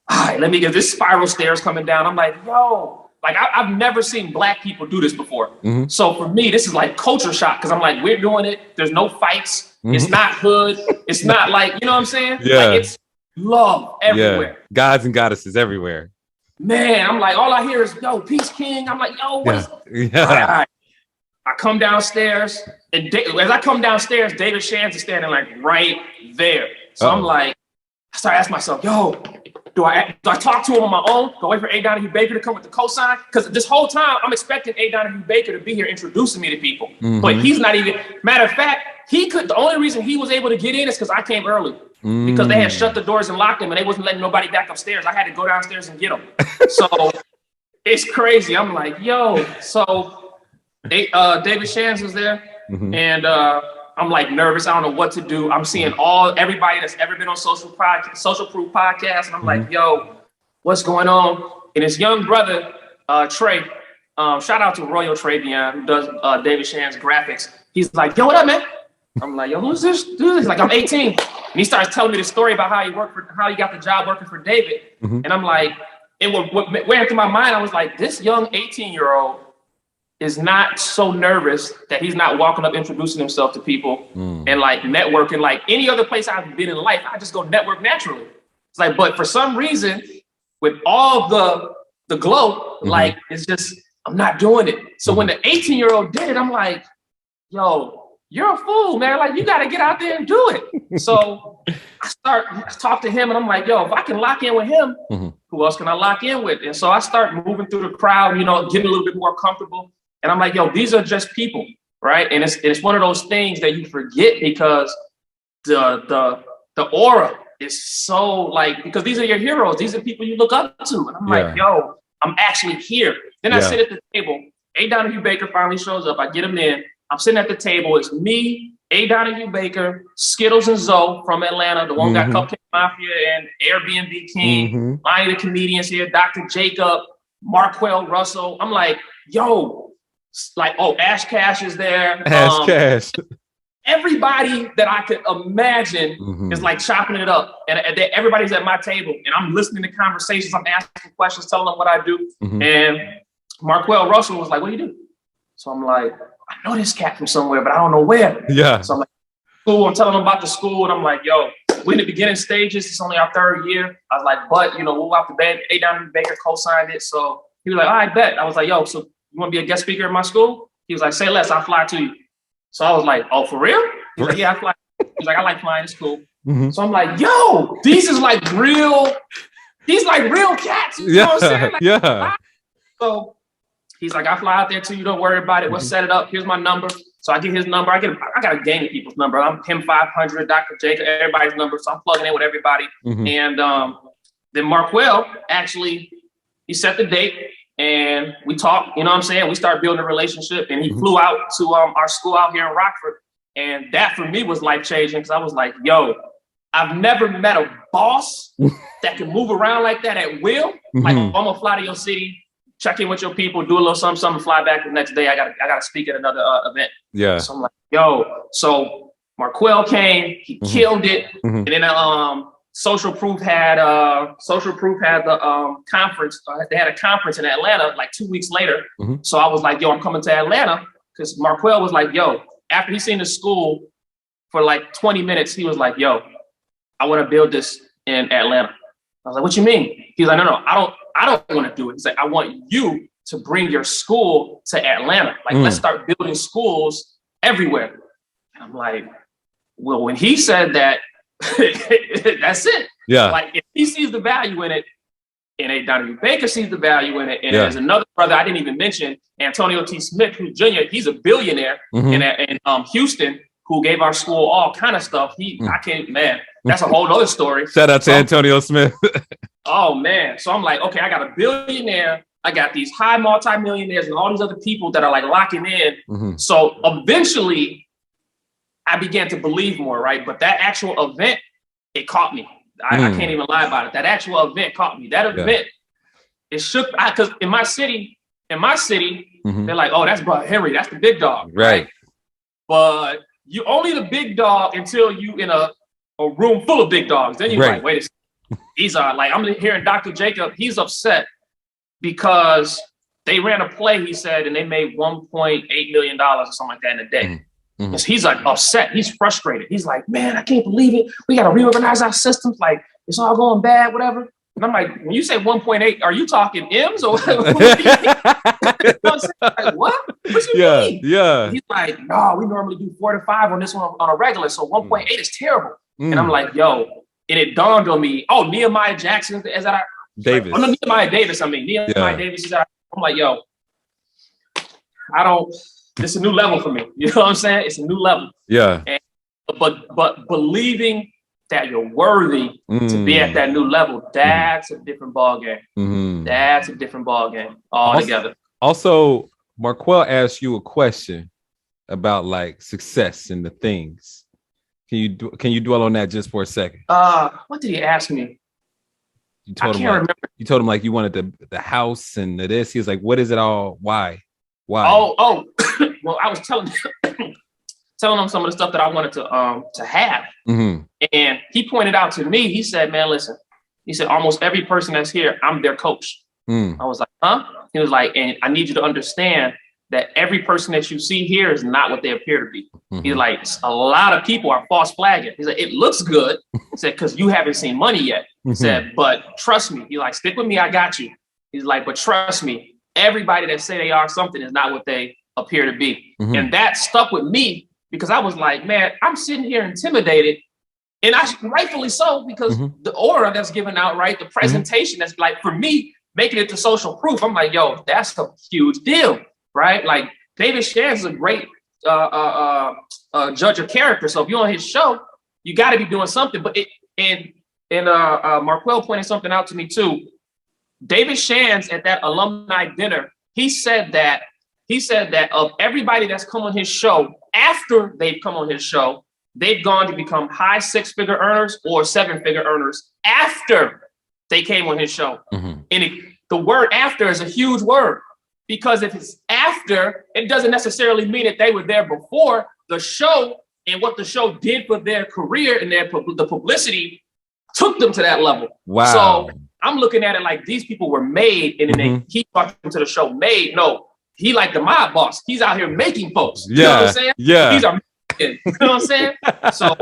all right, let me get this spiral stairs coming down. I'm like, yo, like I've never seen Black people do this before. So for me, this is like culture shock, because I'm like, we're doing it. There's no fights. It's not hood. It's not like, you know what I'm saying? Yeah. Like it's love everywhere. Yeah. Gods and goddesses everywhere. Man, I'm like, all I hear is, yo, peace king. I'm like, yo, what is... All right. I come downstairs, and as I come downstairs, David Shands is standing like right there. So I'm like, I start asking myself, yo, do I talk to him on my own? Do I wait for A. Donahue Baker to come with the cosign? Because this whole time, I'm expecting A. Donahue Baker to be here introducing me to people. But he's not even... Matter of fact, the only reason he was able to get in is because I came early. Because they had shut the doors and locked them, and they wasn't letting nobody back upstairs. I had to go downstairs and get them. So it's crazy. I'm like, yo. So David Shands was there, and I'm like nervous. I don't know what to do. I'm seeing everybody that's ever been on Social Proof podcast, and I'm like, yo, what's going on? And his young brother, Trey, shout out to Royal Travion, who does David Shands graphics. He's like, yo, what up, man? I'm like, yo, who's this dude? He's like, I'm 18. And he starts telling me the story about how he got the job working for David. And I'm like, what went through my mind, I was like, this young 18-year-old is not so nervous that he's not walking up, introducing himself to people and like networking. Like any other place I've been in life, I just go network naturally. It's like, but for some reason, with all the glow, like it's just, I'm not doing it. So when the 18-year-old did it, I'm like, yo, you're a fool, man. Like, you got to get out there and do it. So I talk to him, and I'm like, yo, if I can lock in with him, who else can I lock in with? And so I start moving through the crowd, you know, getting a little bit more comfortable. And I'm like, yo, these are just people, right? And it's one of those things that you forget, because the aura is so like, because these are your heroes. These are people you look up to. And I'm like, yo, I'm actually here. Then I sit at the table. A. Donahue Baker finally shows up. I get him in. I'm sitting at the table. It's me, A. Donahue Baker, Skittles and Zoe from Atlanta, the one got Cupcake Mafia and Airbnb King, Lonnie the Comedian's here, Dr. Jacob, Marquell Russell. I'm like, yo, like, Ash Cash is there. Ash Cash. Everybody that I could imagine is like chopping it up. And everybody's at my table, and I'm listening to conversations. I'm asking questions, telling them what I do. And Marquell Russell was like, what do you do? So I'm like, I know this cat from somewhere, but I don't know where. Yeah. So I'm like, cool. I'm telling them about the school, and I'm like, yo, we're in the beginning stages. It's only our third year. I was like, but, you know, we'll have to bet. A. Down Baker co-signed it. So he was like, all right, bet. I was like, yo, so you want to be a guest speaker at my school? He was like, say less, I'll fly to you. So I was like, oh, for real? He's like, yeah, I fly. He's like, I like flying, it's cool. Mm-hmm. So I'm like, yo, these like real cats. You know what I'm saying? Like, yeah. So he's like, I fly out there too. You don't worry about it. We'll set it up. Here's my number. So I get his number. I got a gang of people's number. I'm him 500, Dr. Jacob, everybody's number. So I'm plugging in with everybody. Mm-hmm. And then Marquel actually, he set the date and we talked. You know what I'm saying? We started building a relationship, and he flew out to our school out here in Rockford. And that for me was life changing, because I was like, yo, I've never met a boss that can move around like that at will. Mm-hmm. Like, I'm gonna fly to your city, check in with your people, do a little something, fly back the next day. I gotta speak at another event. Yeah. So I'm like, yo. So Marquel came, he killed it, and then Social Proof had the conference. They had a conference in Atlanta like 2 weeks later. So I was like, yo, I'm coming to Atlanta, because Marquel was like, yo. After he seen the school for like 20 minutes, he was like, yo, I want to build this in Atlanta. I was like, what you mean? He's like, no, I don't want to do it. He's like, I want you to bring your school to Atlanta. Like, let's start building schools everywhere. And I'm like, well, when he said that, that's it. Yeah. Like, if he sees the value in it, and A. Donovan Baker sees the value in it. And there's another brother I didn't even mention, Antonio T. Smith, who's Jr. He's a billionaire in Houston, who gave our school all kind of stuff. That's a whole other story. Shout out to Antonio Smith. Oh, man. So I'm like, okay, I got a billionaire. I got these high multimillionaires and all these other people that are like locking in. So eventually I began to believe more, right? But that actual event, it caught me. I can't even lie about it. That actual event caught me. That event, it shook. Because in my city, they're like, oh, that's Bro Henry. That's the big dog. Right. But you only the big dog until you in a room full of big dogs. Then you're like, wait a second. These are like, I'm hearing Dr. Jacob. He's upset because they ran a play, he said, and they made $1.8 million or something like that in a day. Because he's like upset. He's frustrated. He's like, man, I can't believe it. We got to reorganize our systems. Like, it's all going bad, whatever. And I'm like, when you say 1.8, are you talking M's or what? Like, what? What you mean? Yeah. He's like, no, we normally do 4 to 5 on this one on a regular. So 1.8 is terrible. And I'm like, yo, and it dawned on me, oh, Nehemiah Jackson is that Davis. Like, oh, no, Nehemiah Davis. Nehemiah Davis is that. I'm like, yo, it's a new level for me. You know what I'm saying? It's a new level. Yeah. But believing that you're worthy to be at that new level, that's a different ballgame. That's a different ballgame altogether. Also, Marquel asked you a question about like success and the things. Can you dwell on that just for a second? What did he ask me? I can't remember. You told him like you wanted the house and this. He was like, what is it all? Why? Oh. Well, I was telling him some of the stuff that I wanted to have. And he pointed out to me, he said, man, listen, he said, almost every person that's here, I'm their coach. I was like, huh? He was like, and I need you to understand that every person that you see here is not what they appear to be. He's like, a lot of people are false flagging. He said, it looks good. He said, because you haven't seen money yet. He said, but trust me. He's like, stick with me. I got you. He's like, but trust me, everybody that say they are something is not what they appear to be. And that stuck with me because I was like, man, I'm sitting here intimidated, and rightfully so, because the aura that's given out, right? The presentation that's like, for me, making it to Social Proof, I'm like, yo, that's a huge deal, right? Like, David Shands is a great judge of character. So if you're on his show, you got to be doing something. But Marquel pointed something out to me too. David Shands at that alumni dinner, he said that of everybody that's come on his show, after they've come on his show, they've gone to become high 6-figure earners or 7-figure earners after they came on his show. And the word after is a huge word, because if it's after, it doesn't necessarily mean that they were there before the show, and what the show did for their career and the publicity took them to that level. Wow. So I'm looking at it like these people were made, and then he brought them to the show made. No, he like the mob boss. He's out here making folks. You know what I'm saying? Yeah. These are, you know what I'm saying? So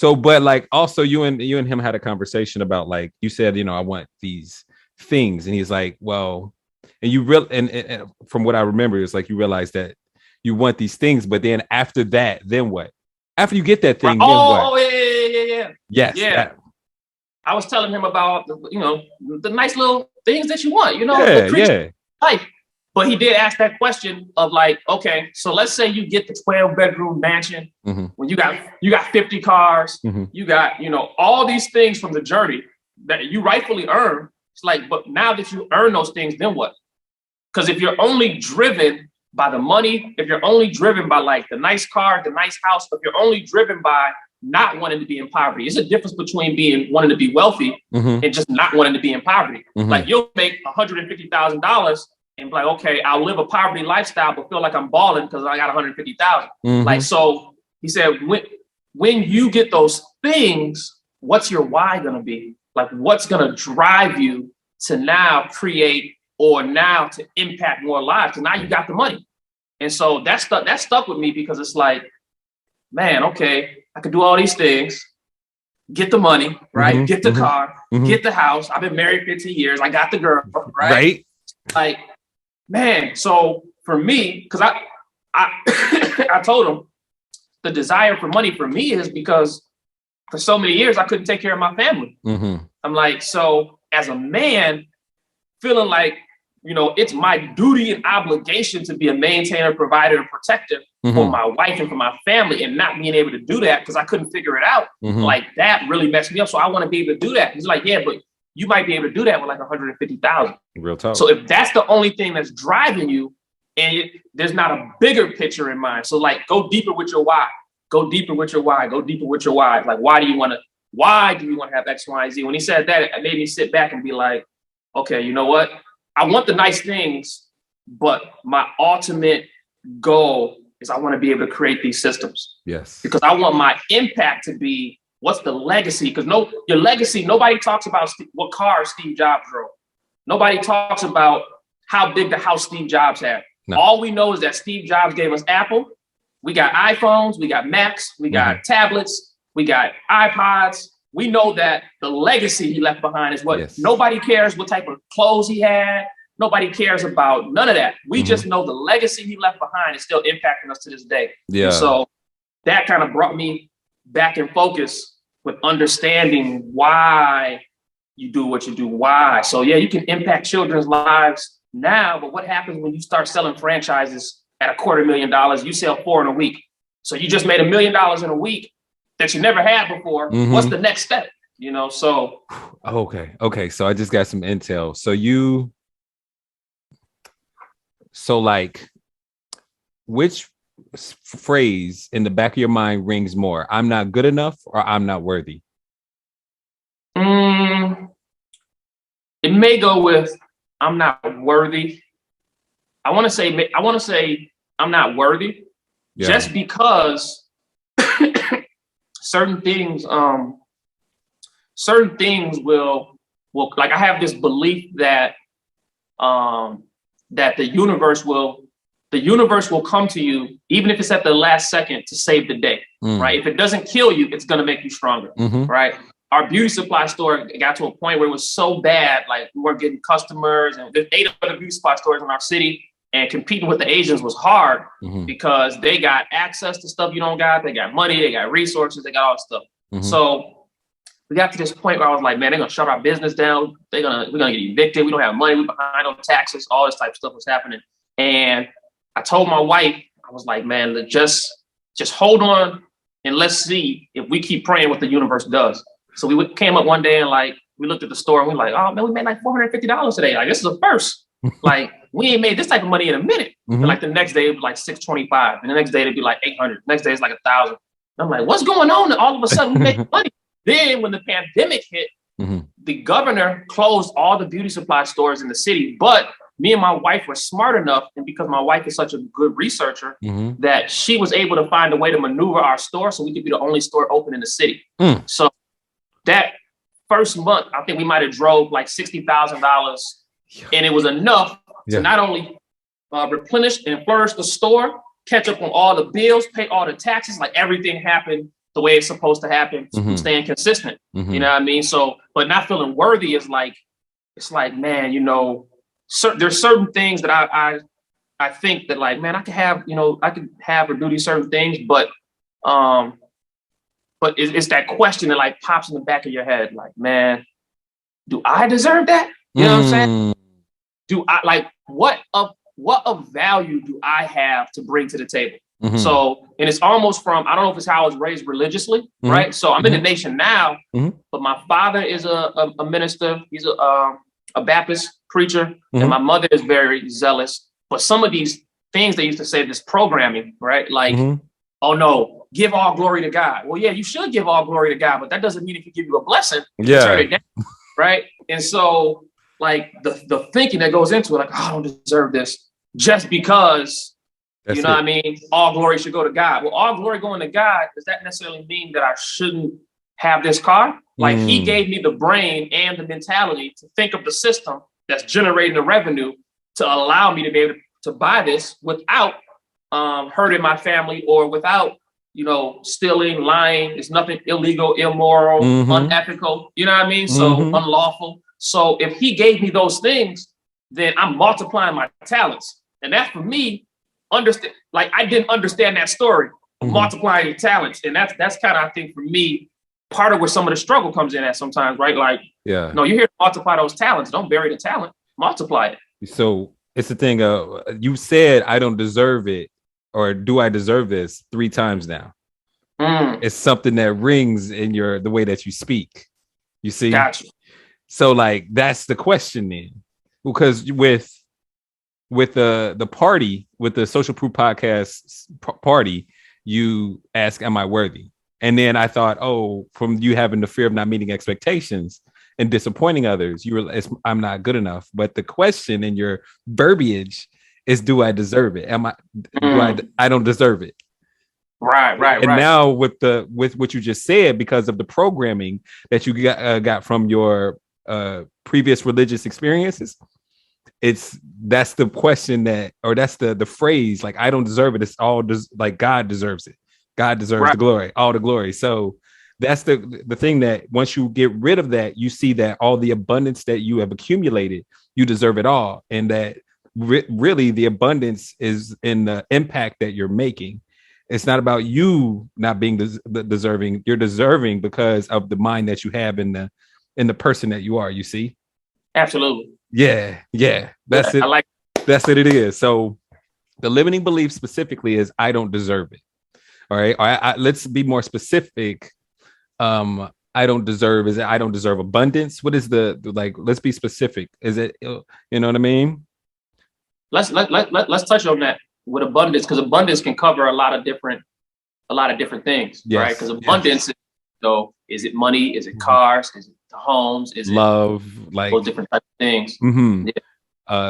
But like also you and him had a conversation about, like, you said, I want these things, and he's like, well, and you and from what I remember, it's like you realize that you want these things, but then after that, then what? After you get that thing, then what? Oh, yeah. Yes. Yeah. That. I was telling him about, the nice little things that you want, Yeah. life. But he did ask that question of like, okay, so let's say you get the 12-bedroom mansion, when you got 50 cars, you got, all these things from the journey that you rightfully earn. It's like, but now that you earn those things, then what? Because if you're only driven by the money, if you're only driven by like the nice car, the nice house, if you're only driven by not wanting to be in poverty, it's a difference between wanting to be wealthy and just not wanting to be in poverty. Like you'll make $150,000 and be like, okay, I'll live a poverty lifestyle, but feel like I'm balling because I got 150,000. Like, so he said, when you get those things, what's your why going to be? Like, what's going to drive you to now create or now to impact more lives? Because now you got the money. And so that stuck with me, because it's like, man, okay, I could do all these things, get the money, right? Get the car, get the house. I've been married 15 years. I got the girl, right? Like, man, so for me, because I I told him the desire for money for me is because for so many years I couldn't take care of my family. I'm like, so as a man, feeling like, it's my duty and obligation to be a maintainer, provider, and protector for my wife and for my family, and not being able to do that because I couldn't figure it out. Like, that really messed me up. So I want to be able to do that. He's like, yeah, but you might be able to do that with like 150,000. Real talk. So if that's the only thing that's driving you, and there's not a bigger picture in mind. So like, go deeper with your why. Go deeper with your why. Go deeper with your why. Like, why do you want to have X, Y, and Z? When he said that, it made me sit back and be like, okay, you know what? I want the nice things, but my ultimate goal is I want to be able to create these systems. Yes. Because I want my impact to be, what's the legacy? Because your legacy, nobody talks about what car Steve Jobs drove. Nobody talks about how big the house Steve Jobs had. No. All we know is that Steve Jobs gave us Apple. We got iPhones, we got Macs, we got tablets, we got iPods. We know that the legacy he left behind is what nobody cares what type of clothes he had. Nobody cares about none of that. We just know the legacy he left behind is still impacting us to this day. Yeah. And so that kind of brought me back in focus with understanding why you do what you do. Why? So yeah, you can impact children's lives now, but what happens when you start selling franchises at $250,000? You sell 4 in a week. So you just made $1 million in a week that you never had before. What's the next step? So. Okay. So I just got some intel. So like, which phrase in the back of your mind rings more? I'm not good enough, or I'm not worthy? It may go with I'm not worthy. I want to say I'm not worthy, just because certain things will like, I have this belief that that the universe will come to you, even if it's at the last second, to save the day, right? If it doesn't kill you, it's going to make you stronger, right? Our beauty supply store got to a point where it was so bad, like we weren't getting customers, and there's 8 other beauty supply stores in our city, and competing with the Asians was hard because they got access to stuff you don't got. They got money, they got resources, they got all this stuff. So we got to this point where I was like, man, they're gonna shut our business down. We're gonna get evicted. We don't have money. We're behind on taxes. All this type of stuff was happening. And I told my wife, I was like, man, just hold on and let's see if we keep praying what the universe does. So we came up one day and like, we looked at the store and we were like, oh man, we made like $450 today. Like, this is a first. Like, we ain't made this type of money in a minute. And like the next day it was like $625. And the next day it'd be like $800. Next day it's like $1,000. I'm like, what's going on? And all of a sudden we make money. Then when the pandemic hit, the governor closed all the beauty supply stores in the city. But me and my wife were smart enough, and because my wife is such a good researcher, that she was able to find a way to maneuver our store so we could be the only store open in the city. So that first month, I think we might have drove like $60,000, and it was enough to not only replenish and flourish the store, catch up on all the bills, pay all the taxes, like everything happened the way it's supposed to happen, staying consistent. You know what I mean? So, but not feeling worthy is like, it's like, man, there's certain things that I think that like, man, I could have, I could have or do these certain things, but it's that question that like pops in the back of your head, like, man, do I deserve that? You know what I'm saying? Do I like what of value do I have to bring to the table? So, and it's almost from, I don't know if it's how I was raised religiously, right? So I'm in the nation now, but my father is a minister. He's a Baptist preacher, and my mother is very zealous. But some of these things they used to say, this programming, right? Like, oh no, give all glory to God. Well, yeah, you should give all glory to God, but that doesn't mean if he give you a blessing, turn it down, right? And so, like the thinking that goes into it, like, oh, I don't deserve this just because, what I mean? All glory should go to God. Well, all glory going to God, does that necessarily mean that I shouldn't have this car? Like he gave me the brain and the mentality to think of the system that's generating the revenue to allow me to be able to buy this without hurting my family or without, stealing, lying. There's nothing illegal, immoral, unethical, you know what I mean? So unlawful. So if he gave me those things, then I'm multiplying my talents. And that for me, understand, like I didn't understand that story of multiplying your talents. And that's kind of, I think for me, part of where some of the struggle comes in at sometimes, right? Like, no, you're here to multiply those talents. Don't bury the talent, multiply it. So it's the thing you said, I don't deserve it, or do I deserve this 3 times now? It's something that rings in the way that you speak. You see? Gotcha. So like, that's the question then, because with the party, with the Social Proof Podcast party, you ask, am I worthy? And then I thought, from you having the fear of not meeting expectations and disappointing others, I'm not good enough. But the question in your verbiage is, do I deserve it? I don't deserve it. Right. And now with what you just said, because of the programming that you got from your previous religious experiences, that's the question that's the phrase, like, I don't deserve it. It's all like God deserves it. God deserves the glory, all the glory. So that's the thing, that once you get rid of that, you see that all the abundance that you have accumulated, you deserve it all. And that really the abundance is in the impact that you're making. It's not about you not being deserving. You're deserving because of the mind that you have in the person that you are, you see? Absolutely. Yeah. That's it. That's what it is. So the limiting belief specifically is, I don't deserve it. All right. Let's be more specific. I don't deserve. Is it I don't deserve abundance? What is let's be specific. Is it, you know what I mean? Let's touch on that with abundance, because abundance can cover a lot of different things, right? Because abundance, is it money? Is it cars? Is it homes? Is love? Like those different types of things. Yeah.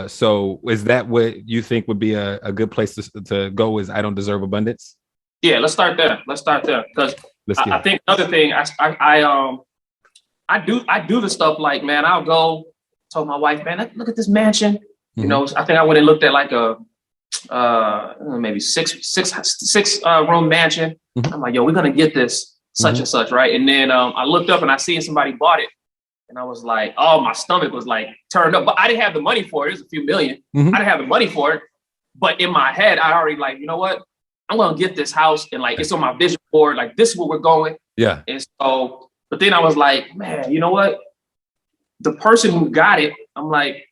So is that what you think would be a good place to go? Is I don't deserve abundance? Yeah, let's start there. Because I think another thing, I do the stuff like, man, I'll go tell my wife, man, look at this mansion. I think I went and looked at like a maybe six room mansion. I'm like, yo, we're gonna get this such and such, right? And then I looked up and I seen somebody bought it, and I was like, oh, my stomach was like turned up, but I didn't have the money for it. It was a few million. I didn't have the money for it, but in my head, I already like, you know what? I'm gonna get this house, and like it's on my vision board. Like, this is where we're going. Yeah. And so, but then I was like, man, you know what? The person who got it, I'm like,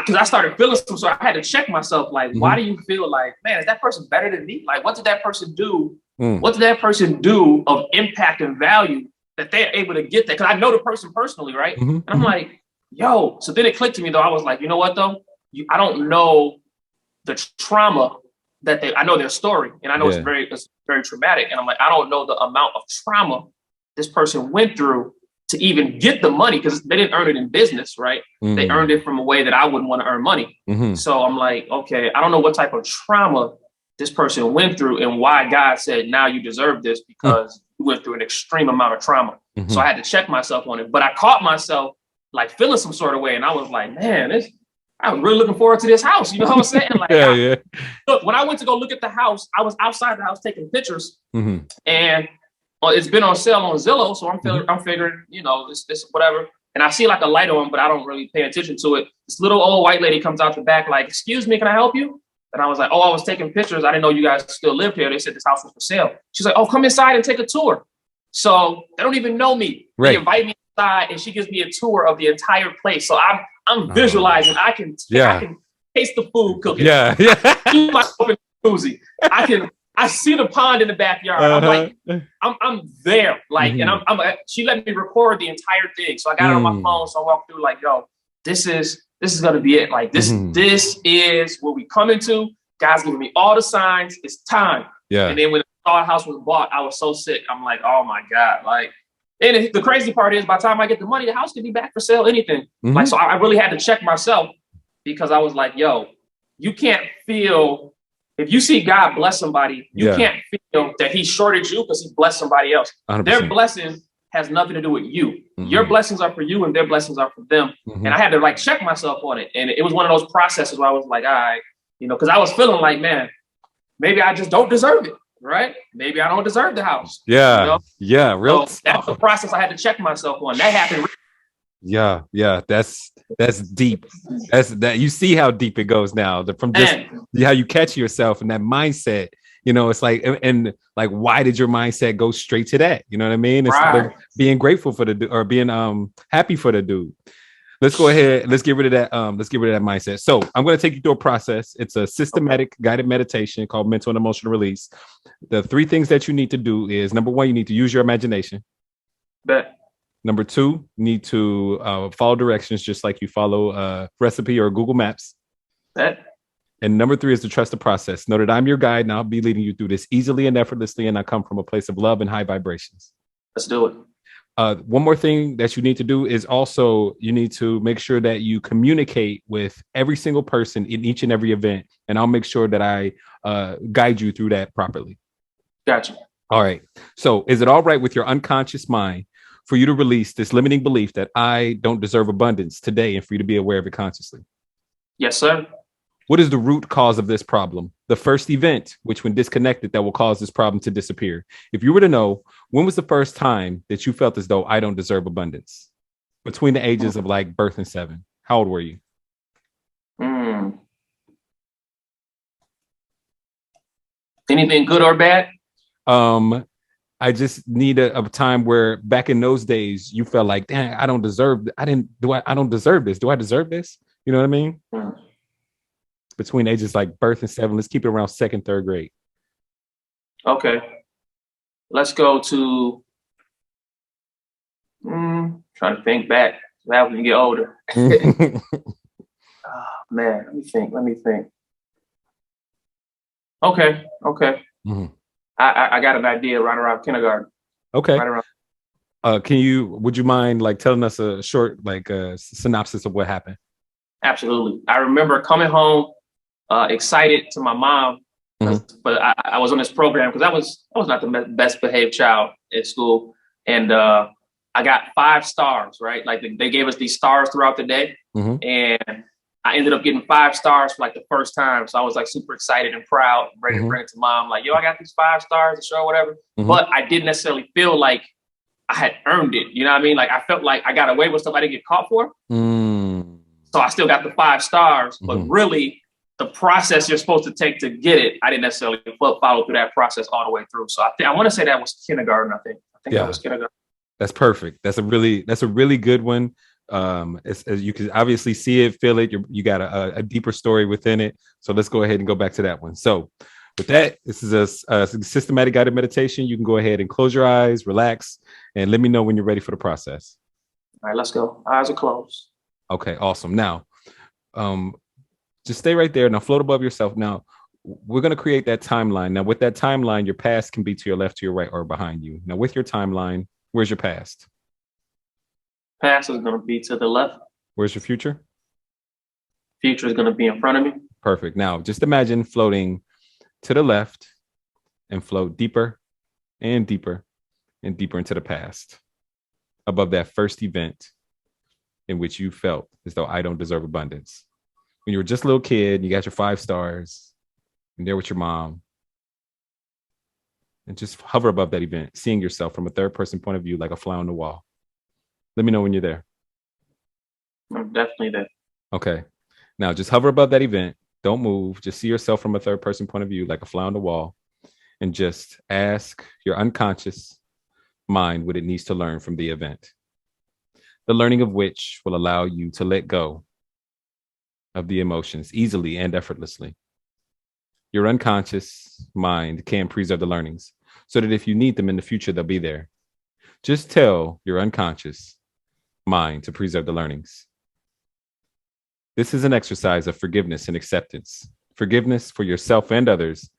because I started feeling some, so I had to check myself. Like, why do you feel like, man, is that person better than me? Like, what did that person do? What did that person do of impact and value that they're able to get that? Because I know the person personally, right? And I'm like, yo. So then it clicked to me, though. I was like, you know what, though? I don't know the trauma that I know their story, and I know it's very traumatic. And I'm like, I don't know the amount of trauma this person went through to even get the money, because they didn't earn it in business, right? They earned it from a way that I wouldn't want to earn money. So I'm like, okay, I don't know what type of trauma this person went through and why God said, now you deserve this, because you went through an extreme amount of trauma. So I had to check myself on it, but I caught myself like feeling some sort of way. And I was like, man, I was really looking forward to this house. You know what I'm saying? Like, look, when I went to go look at the house, I was outside the house taking pictures, and Well, it's been on sale on Zillow, so I'm figuring, you know, this whatever. And I see like a light on, but I don't really pay attention to it. This little old white lady comes out the back, like, "Excuse me, can I help you?" And I was like, "Oh, I was taking pictures. I didn't know you guys still lived here. They said this house was for sale." She's like, "Oh, come inside and take a tour." So they don't even know me. Right. They invite me inside, and she gives me a tour of the entire place. So I'm visualizing. I can taste the food cooking. Yeah. I see the pond in the backyard. I'm like, I'm there. Like, and she let me record the entire thing. So I got it on my phone. So I walked through like, yo, this is gonna be it. Like this is what we come into. God's giving me all the signs. It's time. Yeah. And then when the house was bought, I was so sick. I'm like, oh my God. Like, and the crazy part is, by the time I get the money, the house can be back for sale, anything. Like, so I really had to check myself, because I was like, yo, you can't feel. If you see God bless somebody, you can't feel that he shorted you because he blessed somebody else. 100%. Their blessing has nothing to do with you. Your blessings are for you and their blessings are for them. And I had to like check myself on it. And it was one of those processes where I was like, all right, you know, because I was feeling like, man, maybe I just don't deserve it, right? Maybe I don't deserve the house. Yeah, you know? Yeah, real. So that's the process I had to check myself on. That happened. Yeah, that's deep. That's that. You see how deep it goes now. From just how you catch yourself and that mindset. You know, it's like, and like, why did your mindset go straight to that? You know what I mean? Instead of being grateful for the dude or being happy for the dude. Let's go ahead. Let's get rid of that. Let's get rid of that mindset. So I'm going to take you through a process. It's a systematic guided meditation called mental and emotional release. The 3 things that you need to do is, number 1, you need to use your imagination. Bet. Number 2, you need to follow directions just like you follow a recipe or Google Maps. Bet. And number 3 is to trust the process. Know that I'm your guide and I'll be leading you through this easily and effortlessly. And I come from a place of love and high vibrations. Let's do it. One more thing that you need to do is also you need to make sure that you communicate with every single person in each and every event. And I'll make sure that I guide you through that properly. Gotcha. All right. So is it all right with your unconscious mind for you to release this limiting belief that I don't deserve abundance today and for you to be aware of it consciously? Yes, sir. What is the root cause of this problem? The first event, which when disconnected, that will cause this problem to disappear. If you were to know, when was the first time that you felt as though I don't deserve abundance? Between the ages of like birth and 7. How old were you? Anything good or bad? I just need a time where back in those days you felt like, dang, I don't deserve this. Do I deserve this? You know what I mean? Between ages like birth and 7, let's keep it around 2nd, 3rd grade. Okay. Let's go to trying to think back. Now when you get older. Oh, man, let me think. Okay. I got an idea right around kindergarten. Okay. Right around. Would you mind like telling us a short synopsis of what happened? Absolutely. I remember coming home excited to my mom, but I was on this program because I was not the best behaved child at school, and I got 5 stars. Right, like they gave us these stars throughout the day, and I ended up getting 5 stars for like the first time. So I was like super excited and proud, ready to bring it to mom. Like, yo, I got these 5 stars to show, whatever. But I didn't necessarily feel like I had earned it. You know what I mean? Like I felt like I got away with stuff I didn't get caught for. So I still got the 5 stars, but really the process you're supposed to take to get it, I didn't necessarily follow through that process all the way through. So I want to say that was kindergarten. I think that was kindergarten. That's perfect. That's a really good one. As you can obviously see it, feel it. You got a deeper story within it. So let's go ahead and go back to that one. So with that, this is a systematic guided meditation. You can go ahead and close your eyes, relax, and let me know when you're ready for the process. All right, let's go. Eyes are closed. Okay, awesome. Now, just stay right there. Now float above yourself. Now, we're going to create that timeline. Now, with that timeline, your past can be to your left, to your right, or behind you. Now, with your timeline, where's your past? Past is going to be to the left. Where's your future? Future is going to be in front of me. Perfect. Now, just imagine floating to the left and float deeper and deeper and deeper into the past, above that first event in which you felt as though I don't deserve abundance. When you were just a little kid, you got your 5 stars, and there with your mom. and just hover above that event, seeing yourself from a third person point of view, like a fly on the wall. Let me know when you're there. I'm definitely there. Okay. Now just hover above that event. Don't move. Just see yourself from a third person point of view, like a fly on the wall, and just ask your unconscious mind what it needs to learn from the event. The learning of which will allow you to let go of the emotions easily and effortlessly. Your unconscious mind can preserve the learnings so that if you need them in the future, they'll be there. Just tell your unconscious mind to preserve the learnings. This is an exercise of forgiveness and acceptance. Forgiveness for yourself and others,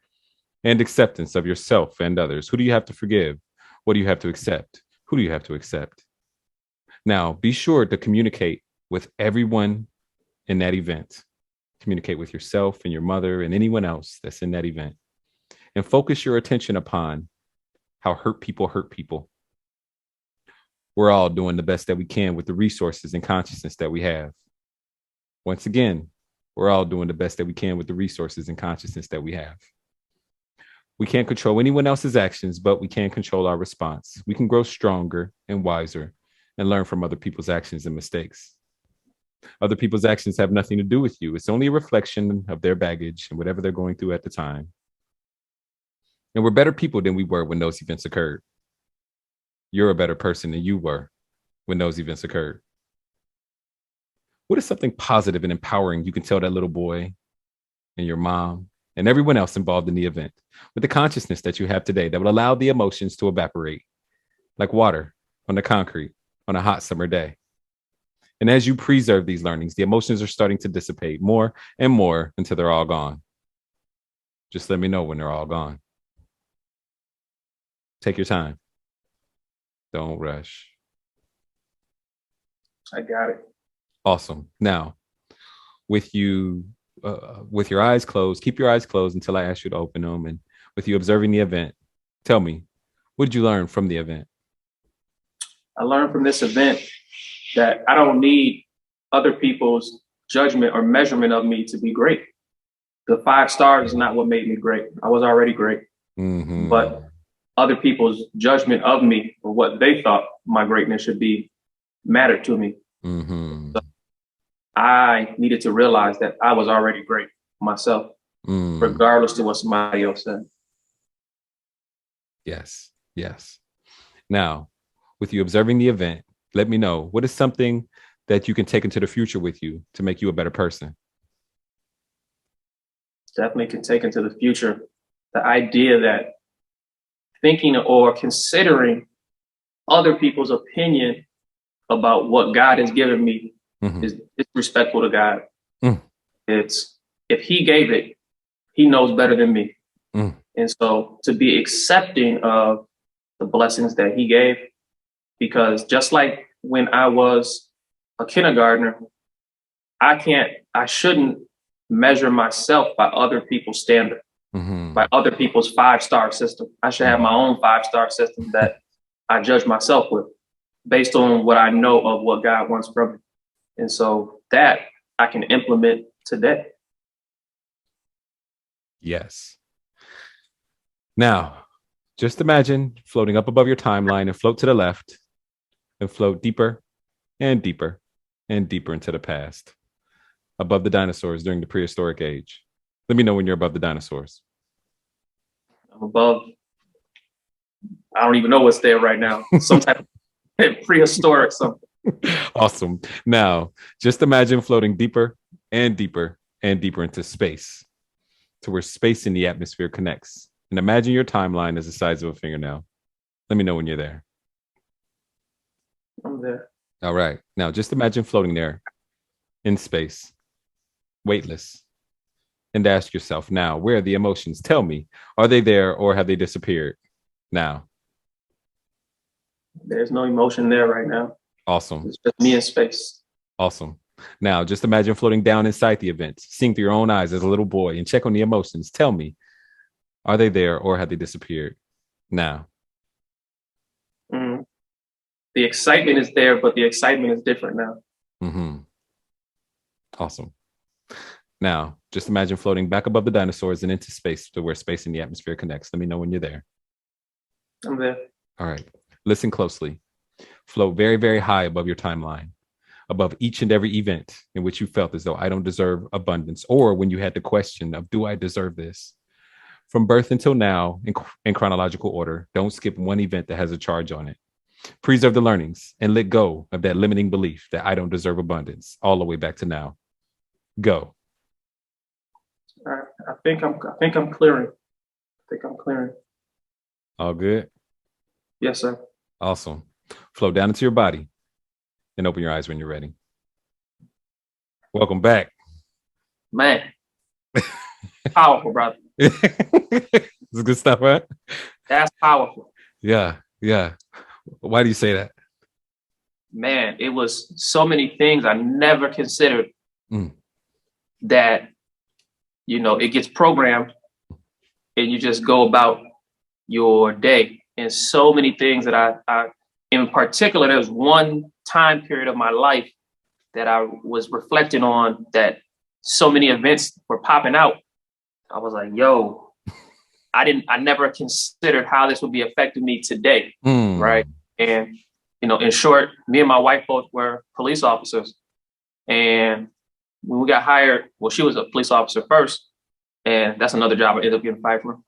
and acceptance of yourself and others. Who do you have to forgive? What do you have to accept? Who do you have to accept? Now, be sure to communicate with everyone in that event. Communicate with yourself and your mother and anyone else that's in that event. And focus your attention upon how hurt people hurt people. We're all doing the best that we can with the resources and consciousness that we have. Once again, we're all doing the best that we can with the resources and consciousness that we have. We can't control anyone else's actions, but we can control our response. We can grow stronger and wiser and learn from other people's actions and mistakes. Other people's actions have nothing to do with you. It's only a reflection of their baggage and whatever they're going through at the time. And we're better people than we were when those events occurred. You're a better person than you were when those events occurred. What is something positive and empowering you can tell that little boy and your mom and everyone else involved in the event with the consciousness that you have today that will allow the emotions to evaporate like water on the concrete on a hot summer day? And as you preserve these learnings, the emotions are starting to dissipate more and more until they're all gone. Just let me know when they're all gone. Take your time. Don't rush. I got it. Awesome. Now, with your eyes closed, keep your eyes closed until I ask you to open them. And with you observing the event, tell me, what did you learn from the event? I learned from this event that I don't need other people's judgment or measurement of me to be great. The 5 stars is not what made me great. I was already great. Mm-hmm. But other people's judgment of me or what they thought my greatness should be mattered to me. Mm-hmm. So I needed to realize that I was already great myself, regardless of what somebody else said. Yes. Yes. Now, with you observing the event, let me know, what is something that you can take into the future with you to make you a better person? Definitely can take into the future the idea that thinking or considering other people's opinion about what God has given me is disrespectful to God. It's, if he gave it, he knows better than me. And so to be accepting of the blessings that he gave, because just like when I was a kindergartner, I shouldn't measure myself by other people's standard, by other people's 5-star system. I should have my own 5-star system that I judge myself with based on what I know of what God wants from me. And so that I can implement today. Yes. Now, just imagine floating up above your timeline and float to the left and float deeper and deeper and deeper into the past, above the dinosaurs during the prehistoric age. Let me know when you're above the dinosaurs. I'm above, I don't even know what's there right now. Some type of prehistoric something. Awesome. Now, just imagine floating deeper and deeper and deeper into space, to where space and the atmosphere connects. And imagine your timeline as the size of a fingernail. Let me know when you're there. I'm there. All right. Now, just imagine floating there in space, weightless, and ask yourself now, where are the emotions? Tell me, are they there or have they disappeared now? There's no emotion there right now. Awesome. It's just me in space. Awesome. Now, just imagine floating down inside the event, seeing through your own eyes as a little boy, and check on the emotions. Tell me, are they there or have they disappeared now? The excitement is there, but the excitement is different now. Awesome. Now, just imagine floating back above the dinosaurs and into space, to where space and the atmosphere connects. Let me know when you're there. I'm there. All right. Listen closely. Float very, very high above your timeline, above each and every event in which you felt as though I don't deserve abundance, or when you had the question of, do I deserve this? From birth until now, in chronological order, don't skip one event that has a charge on it. Preserve the learnings and let go of that limiting belief that I don't deserve abundance, all the way back to now. Go. All right. I think I'm clearing. All good? Yes, sir. Awesome. Flow down into your body and open your eyes when you're ready. Welcome back. Man. Powerful, brother. This is good stuff, right? That's powerful. Yeah. Why do you say that? Man, it was so many things I never considered that, it gets programmed and you just go about your day. And so many things that I in particular, there was one time period of my life that I was reflecting on that so many events were popping out. I was like, yo, I never considered how this would be affecting me today. Right. And, in short, me and my wife both were police officers. And when we got hired, well, she was a police officer first. And that's another job I ended up getting fired from.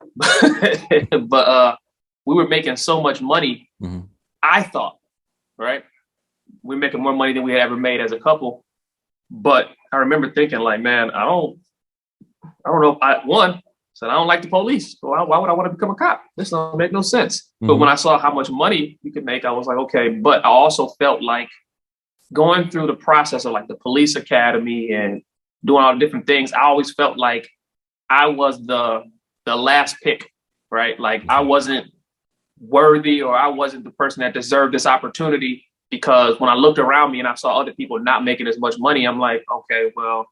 But we were making so much money. I thought, right? We're making more money than we had ever made as a couple. But I remember thinking like, man, I don't know if I don't like the police. So why would I want to become a cop? This don't make no sense. But when I saw how much money we could make, I was like, okay. But I also felt like going through the process of like the police academy and doing all the different things, I always felt like I was the last pick, right? Like I wasn't worthy, or I wasn't the person that deserved this opportunity, because when I looked around me and I saw other people not making as much money, I'm like, okay, well,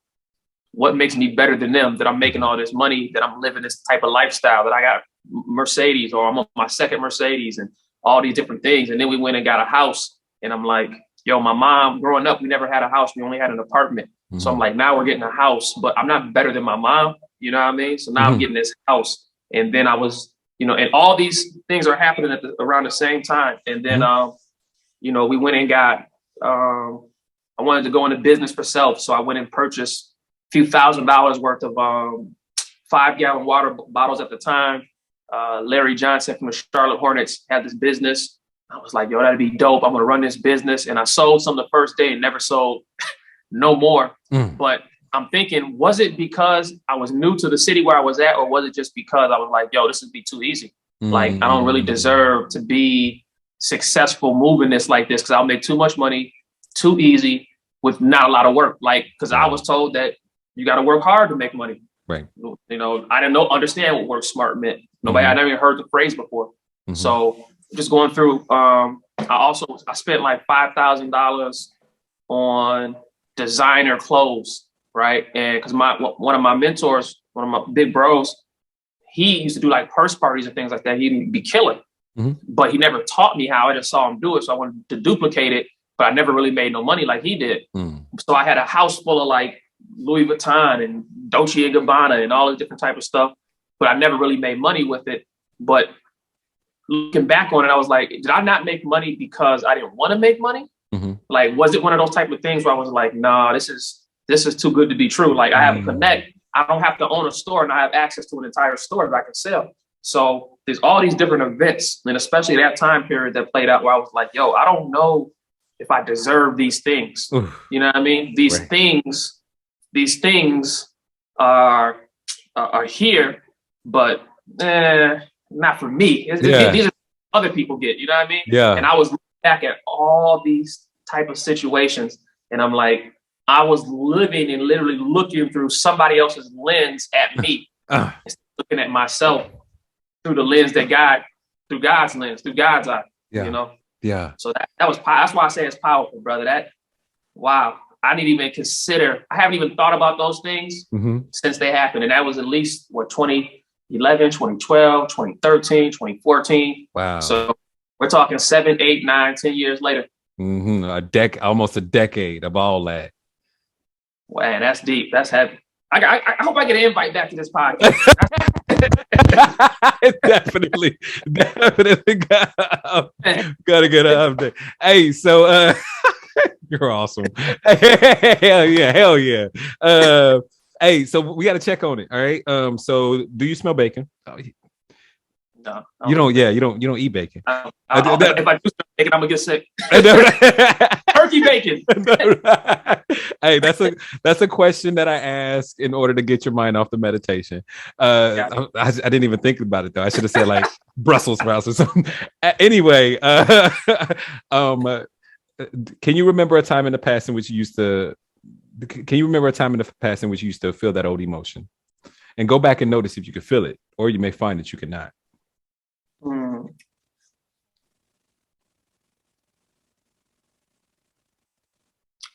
what makes me better than them, that I'm making all this money, that I'm living this type of lifestyle, that I got Mercedes, or I'm on my second Mercedes, and all these different things. And then we went and got a house, and I'm like, yo, my mom, growing up, we never had a house. We only had an apartment. So I'm like, now we're getting a house, but I'm not better than my mom. You know what I mean? So now I'm getting this house. And then I was, and all these things are happening around the same time. And then, we went and got, I wanted to go into business for self. So I went and purchased a few $1,000s worth of 5-gallon water bottles at the time. Larry Johnson from the Charlotte Hornets had this business. I was like, yo, that'd be dope. I'm going to run this business. And I sold some the first day and never sold no more. But I'm thinking, was it because I was new to the city where I was at, or was it just because I was like, yo, this would be too easy? Like, I don't really deserve to be successful moving this like this, because I'll make too much money, too easy, with not a lot of work. Like, because I was told that you got to work hard to make money. Right. I didn't understand what work smart meant. I never even heard the phrase before. So just going through, I spent like $5,000 on designer clothes, right? And because one of my mentors, one of my big bros, he used to do like purse parties and things like that. He'd be killing, but he never taught me how. I just saw him do it, so I wanted to duplicate it, but I never really made no money like he did. So I had a house full of like Louis Vuitton and Dolce & Gabbana and all this different type of stuff, but I never really made money with it. But looking back on it, I was like, did I not make money because I didn't want to make money? Like, was it one of those type of things where I was like, nah, this is too good to be true. Like, I have a connect. I don't have to own a store, and I have access to an entire store that I can sell. So there's all these different events, and especially that time period that played out where I was like, yo, I don't know if I deserve these things. You know what I mean? These things are here, but not for me. These are other people get, you know what I mean? Yeah. And I was back at all these type of situations, and I'm like, I was living and literally looking through somebody else's lens at me, looking at myself through the lens through God's lens, through God's eye. Yeah. So that's why I say it's powerful, brother. Wow. I didn't even consider, I haven't even thought about those things since they happened. And that was at least 2011, 2012, 2013, 2014. Wow. So we're talking 7, 8, 9, 10 years later. Almost a decade of all that. Wow, that's deep. That's heavy. I hope I get an invite back to this podcast. Definitely gotta get an update. Hey, so you're awesome. Hell yeah. Hey, so we got to check on it. All right. So do you smell bacon? No, you don't. Yeah, you don't eat bacon. If I do smell bacon, I'm gonna get sick. Turkey bacon. Hey, that's a question that I ask in order to get your mind off the meditation. I didn't even think about it though. I should have said like Brussels sprouts or something. Anyway, can you remember a time in the past in which you used to? Can you remember a time in the past in which you used to feel that old emotion? And go back and notice if you could feel it, or you may find that you cannot.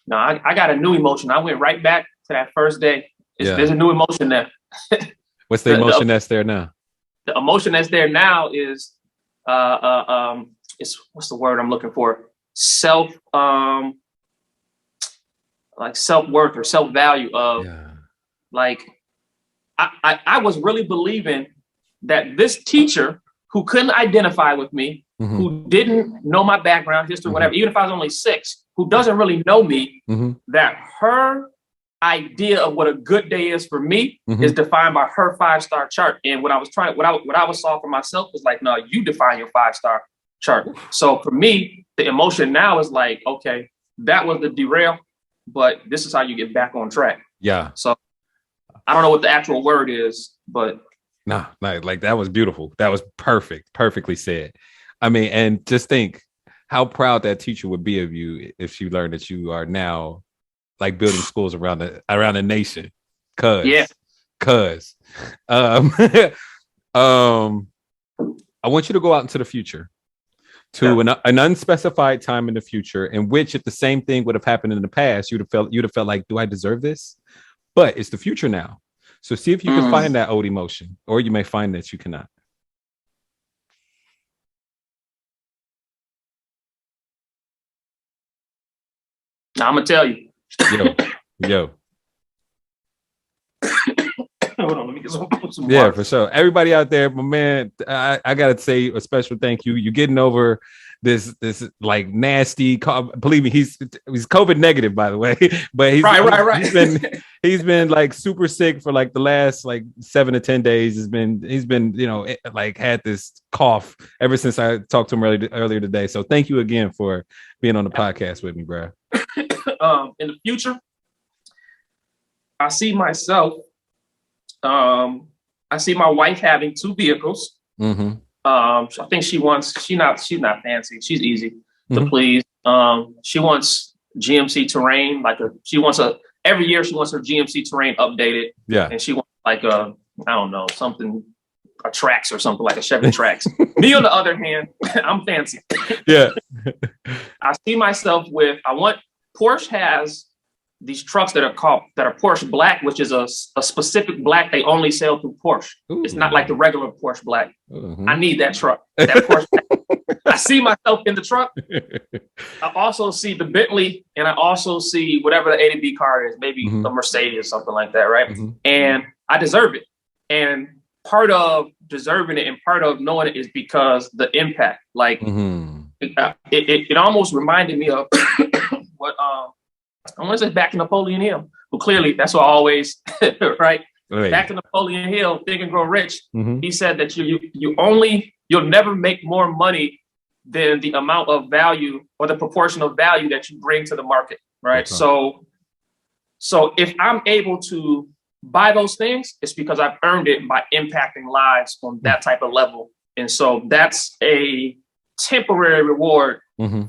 No, I got a new emotion. I went right back to that first day. There's a new emotion there. What's the emotion that's there now? The emotion that's there now is, it's what's the word I'm looking for? Like self-worth or self-value of like, I was really believing that this teacher who couldn't identify with me, who didn't know my background, history, whatever, even if I was only 6, who doesn't really know me, that her idea of what a good day is for me is defined by her 5-star chart. And what I was saw for myself was like, no, you define your 5-star chart. So for me, the emotion now is like, okay, that was the derail, but this is how you get back on track. Yeah. So I don't know what the actual word is, but nah, like that was beautiful. That was perfectly said. I mean, and just think how proud that teacher would be of you if she learned that you are now like building schools around the nation. I want you to go out into the future to an unspecified time in the future in which if the same thing would have happened in the past, you'd have felt like, do I deserve this? But it's the future now. So see if you can find that old emotion, or you may find that you cannot. Now I'm gonna tell you. Yo. Hold on, let me get some water. For sure. Everybody out there, my man, I gotta say a special thank you. You're getting over this like nasty. Believe me, he's COVID negative, by the way. But he's right. He's been like super sick for like the last like 7 to 10 days. He's been like had this cough ever since I talked to him earlier today. So thank you again for being on the podcast with me, bro. In the future, I see myself. I see my wife having 2 vehicles. I think she's not fancy. She's easy to please. She wants GMC terrain, every year she wants her GMC terrain updated. Yeah. And she wants like I don't know, a Trax or something like a Chevy Trax. Me on the other hand, I'm fancy. Yeah. I see myself Porsche has these trucks that are Porsche Black, which is a specific black they only sell through Porsche. Ooh. It's not like the regular Porsche Black. I need that truck. That Porsche Black. I see myself in the truck. I also see the Bentley, and I also see whatever the A to B car is, maybe a Mercedes or something like that, right? And I deserve it. And part of deserving it and part of knowing it is because the impact. Like it almost reminded me of what I want to say back to Napoleon Hill, who clearly that's what I always right. Back to Napoleon Hill, Think and Grow Rich. He said that you'll never make more money than the amount of value or the proportion of value that you bring to the market, right? So if I'm able to buy those things, it's because I've earned it by impacting lives on that type of level, and so that's a temporary reward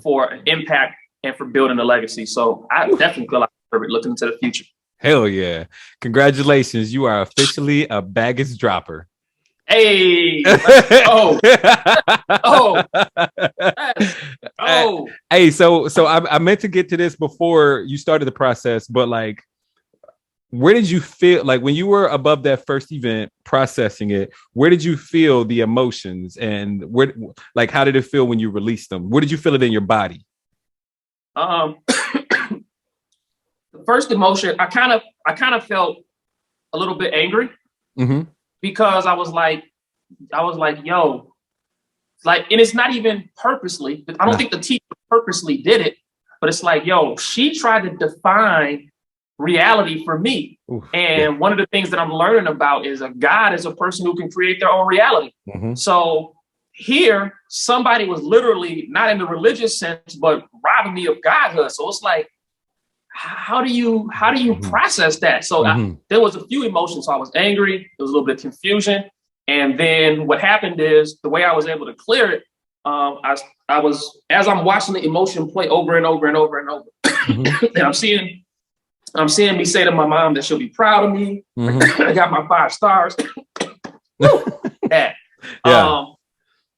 for an impact and for building a legacy. So I definitely feel like I'm looking into the future. Hell yeah. Congratulations. You are officially a baggage dropper. Hey. Hey, so I meant to get to this before you started the process, but like, where did you feel like when you were above that first event processing it? Where did you feel the emotions, and how did it feel when you released them? Where did you feel it in your body? The first emotion, I kind of felt a little bit angry because I was like, yo, like, and it's not even purposely. I don't think the teacher purposely did it, but it's like, yo, she tried to define reality for me. Oof, and one of the things that I'm learning about is a God is a person who can create their own reality. So here, somebody was literally, not in the religious sense, but robbing me of godhood. So it's like, how do you process that? So there was a few emotions. So I was angry. There was a little bit of confusion. And then what happened is, the way I was able to clear it, I was, as I'm watching the emotion play over and over and over and over, and I'm seeing me say to my mom that she'll be proud of me. I got my 5 stars. I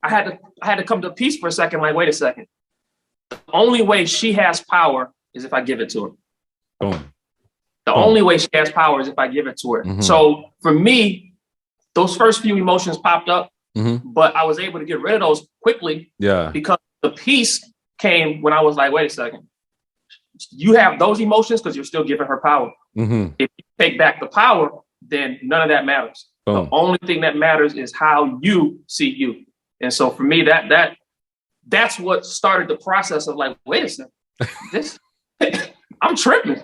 had to come to peace for a second. Like, wait a second. The only way she has power is if I give it to her. Boom. The only way she has power is if I give it to her. So for me, those first few emotions popped up, but I was able to get rid of those quickly. Because the peace came when I was like, wait a second. You have those emotions because you're still giving her power. If you take back the power, then none of that matters. The only thing that matters is how you see you. And so for me, that's what started the process of like, wait a second, this I'm tripping.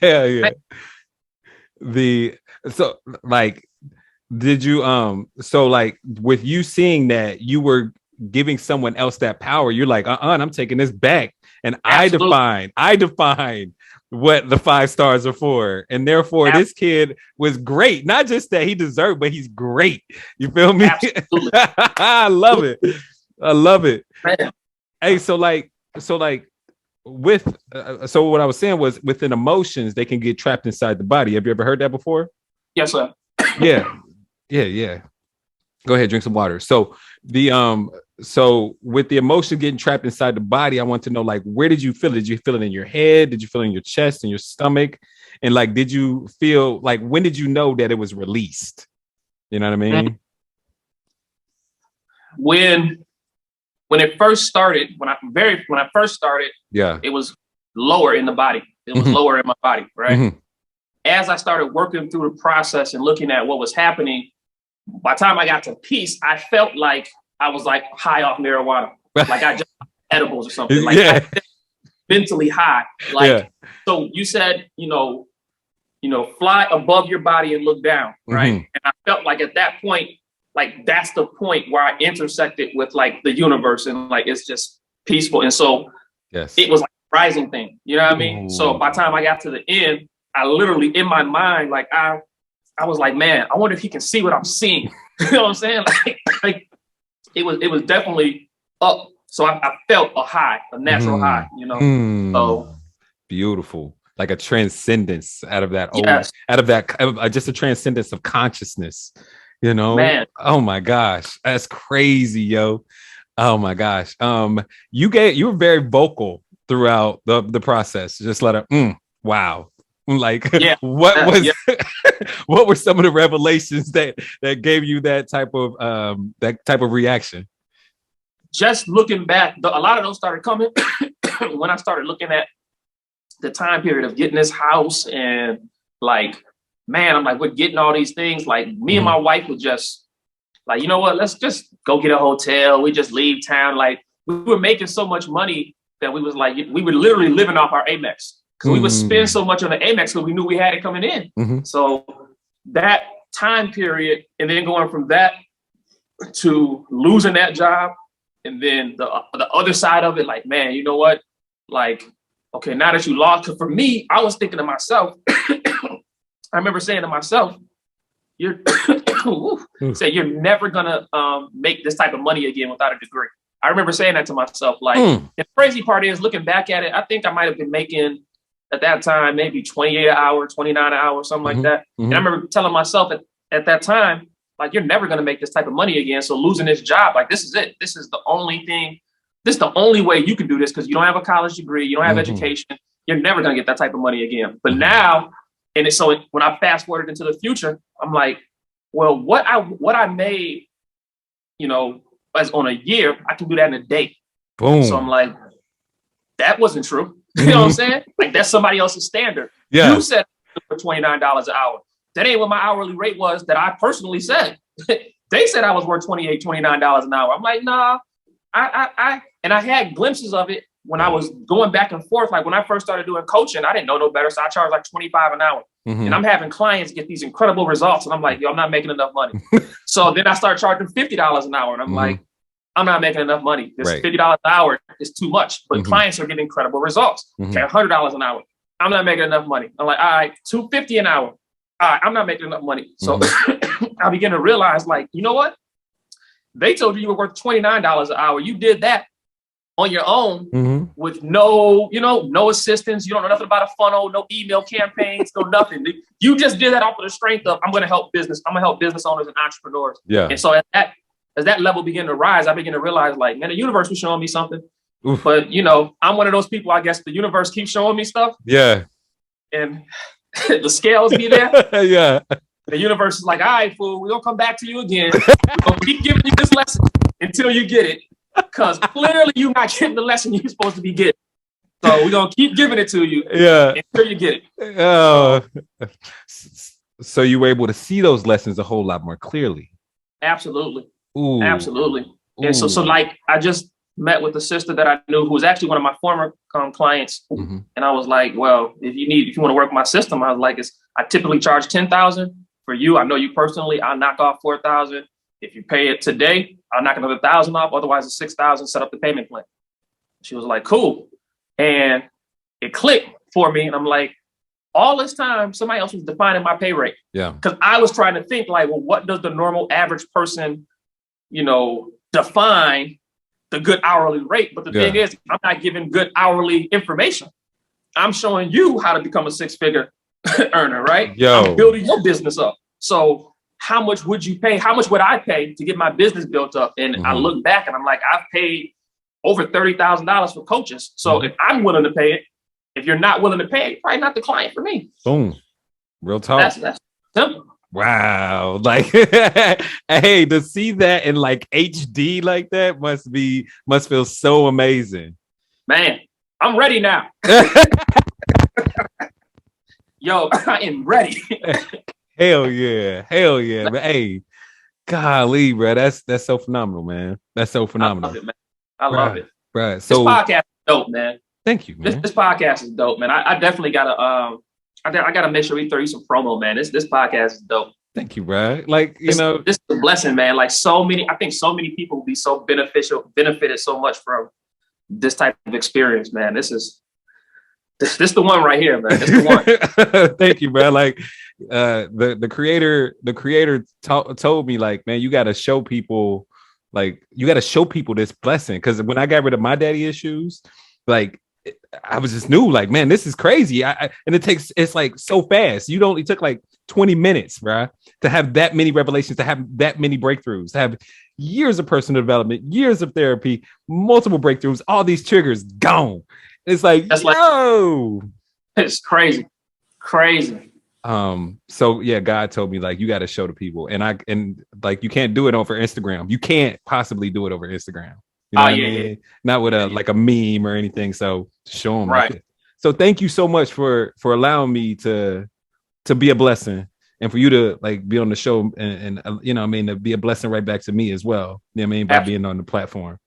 Hell yeah. So like, did you so like, with you seeing that you were giving someone else that power, you're like, I'm taking this back, and I define what the 5 stars are for, and therefore this kid was great. Not just that he deserved, but he's great. You feel me? I love it. Man. Hey, so with so what I was saying was, within emotions, they can get trapped inside the body. Have you ever heard that before? Yes, sir. Yeah. Go ahead, drink some water. So so with the emotion getting trapped inside the body, I want to know, like, where did you feel it? Did you feel it in your head? Did you feel it in your chest and your stomach? And like, did you feel like, when did you know that it was released? You know what I mean? When it first started, when I first started, it was lower in the body. It was lower in my body, right? As I started working through the process and looking at what was happening, by the time I got to peace, I felt like I was like high off marijuana, like I just edibles or something, like I mentally high. Like, so you said, fly above your body and look down, right? And I felt like at that point, like that's the point where I intersected with like the universe, and like it's just peaceful. And so it was like a rising thing, you know what I mean? So by the time I got to the end, I literally, in my mind, like I was like, man, I wonder if he can see what I'm seeing. You know what I'm saying? Like it was definitely up. So I felt a high, a natural high, So beautiful. Like a transcendence out of that, just a transcendence of consciousness, Man. Oh my gosh, that's crazy, yo. Oh my gosh. You were very vocal throughout the process. Just let her, wow. Like, what were some of the revelations that gave you that type of reaction? Just looking back, a lot of those started coming when I started looking at the time period of getting this house, and like, man, I'm like, we're getting all these things. Like, me and my wife would just like, you know what? Let's just go get a hotel. We just leave town. Like, we were making so much money that we was like, we were literally living off our Amex. Because we would spend so much on the Amex because we knew we had it coming in. So that time period, and then going from that to losing that job, and then the other side of it, like, man, you know what? Like, okay, now that you lost, because for me, I was thinking to myself, I remember saying to myself, you're never gonna make this type of money again without a degree. I remember saying that to myself. Like, the crazy part is, looking back at it, I think I might have been making, at that time, maybe 28 an hour, 29 an hour, something like that. And I remember telling myself at that time, like, you're never going to make this type of money again. So losing this job, like, this is it. This is the only thing. This is the only way you can do this, because you don't have a college degree. You don't have education. You're never going to get that type of money again. But now, so when I fast forwarded into the future, I'm like, well, what I made, as on a year, I can do that in a day. Boom. So I'm like, that wasn't true. You know what I'm saying? Like, that's somebody else's standard. Yeah. You said for $29 an hour. That ain't what my hourly rate was that I personally said. They said I was worth $28, $29 an hour. I'm like, nah, and I had glimpses of it when I was going back and forth. Like when I first started doing coaching, I didn't know no better. So I charged like $25 an hour. And I'm having clients get these incredible results. And I'm like, yo, I'm not making enough money. So then I started charging $50 an hour. And I'm like, I'm not making enough money. This $50 an hour is too much. But clients are getting incredible results. Okay, $100 an hour. I'm not making enough money. I'm like, all right, $250 an hour. All right, I'm not making enough money. So I began to realize, like, you know what? They told you were worth $29 an hour. You did that on your own with no assistance. You don't know nothing about a funnel, no email campaigns, no nothing. You just did that off of the strength of, I'm going to help business. I'm going to help business owners and entrepreneurs. Yeah. And so as that level began to rise, I began to realize, like, man, the universe was showing me something. Oof. But, I'm one of those people, I guess the universe keeps showing me stuff. Yeah. And the scales be there. Yeah. The universe is like, all right, fool, we're going to come back to you again. We're going to keep giving you this lesson until you get it. Because clearly you're not getting the lesson you're supposed to be getting. So we're going to keep giving it to you until you get it. So you were able to see those lessons a whole lot more clearly. Absolutely. Ooh. Absolutely. Ooh. And so like, I just met with a sister that I knew who was actually one of my former clients. And I was like, well, if you want to work my system, I was like, I typically charge $10,000 for you. I know you personally, I'll knock off $4,000. If you pay it today, I'll knock another $1,000 off. Otherwise it's $6,000, set up the payment plan. She was like, cool. And it clicked for me. And I'm like, all this time, somebody else was defining my pay rate. Yeah. Because I was trying to think like, well, what does the normal average person, define the good hourly rate? But the thing is, I'm not giving good hourly information. I'm showing you how to become a six-figure earner, right? I'm building your business up. So how much would you pay? How much would I pay to get my business built up? And I look back and I'm like, I've paid over $30,000 for coaches. So if I'm willing to pay it, if you're not willing to pay it, probably not the client for me. Boom. Real talk. That's simple. Wow. Like, hey, to see that in like HD like that must feel so amazing. Man, I'm ready now. Yo, I am ready. Hell yeah. But hey, golly, bro, that's so phenomenal, man. That's so phenomenal. I love it, man. I love it. Right. So this podcast is dope, man. Thank you, man. This podcast is dope, man. I definitely gotta I gotta make sure we throw you some promo, man. This podcast is dope. Thank you, bro. Like, this is a blessing, man. Like I think so many people will be so benefited so much from this type of experience, man. This the one right here, man. This the one. Thank you, bro. Like the creator told me, like, man, you got to show people this blessing. Because when I got rid of my daddy issues, like, I was just new, like, man, this is crazy. And it's like so fast. It only took like 20 minutes, right, to have that many revelations, to have that many breakthroughs, to have years of personal development, years of therapy, multiple breakthroughs, all these triggers gone. It's like, it's crazy. So yeah, God told me, like, you got to show the people, and like, you can't do it over Instagram. You can't possibly do it over Instagram. You know what I mean? Not with a meme or anything. So show them. Right. Like, so thank you so much for allowing me to be a blessing, and for you to like be on the show and to be a blessing right back to me as well. You know what I mean? By being on the platform.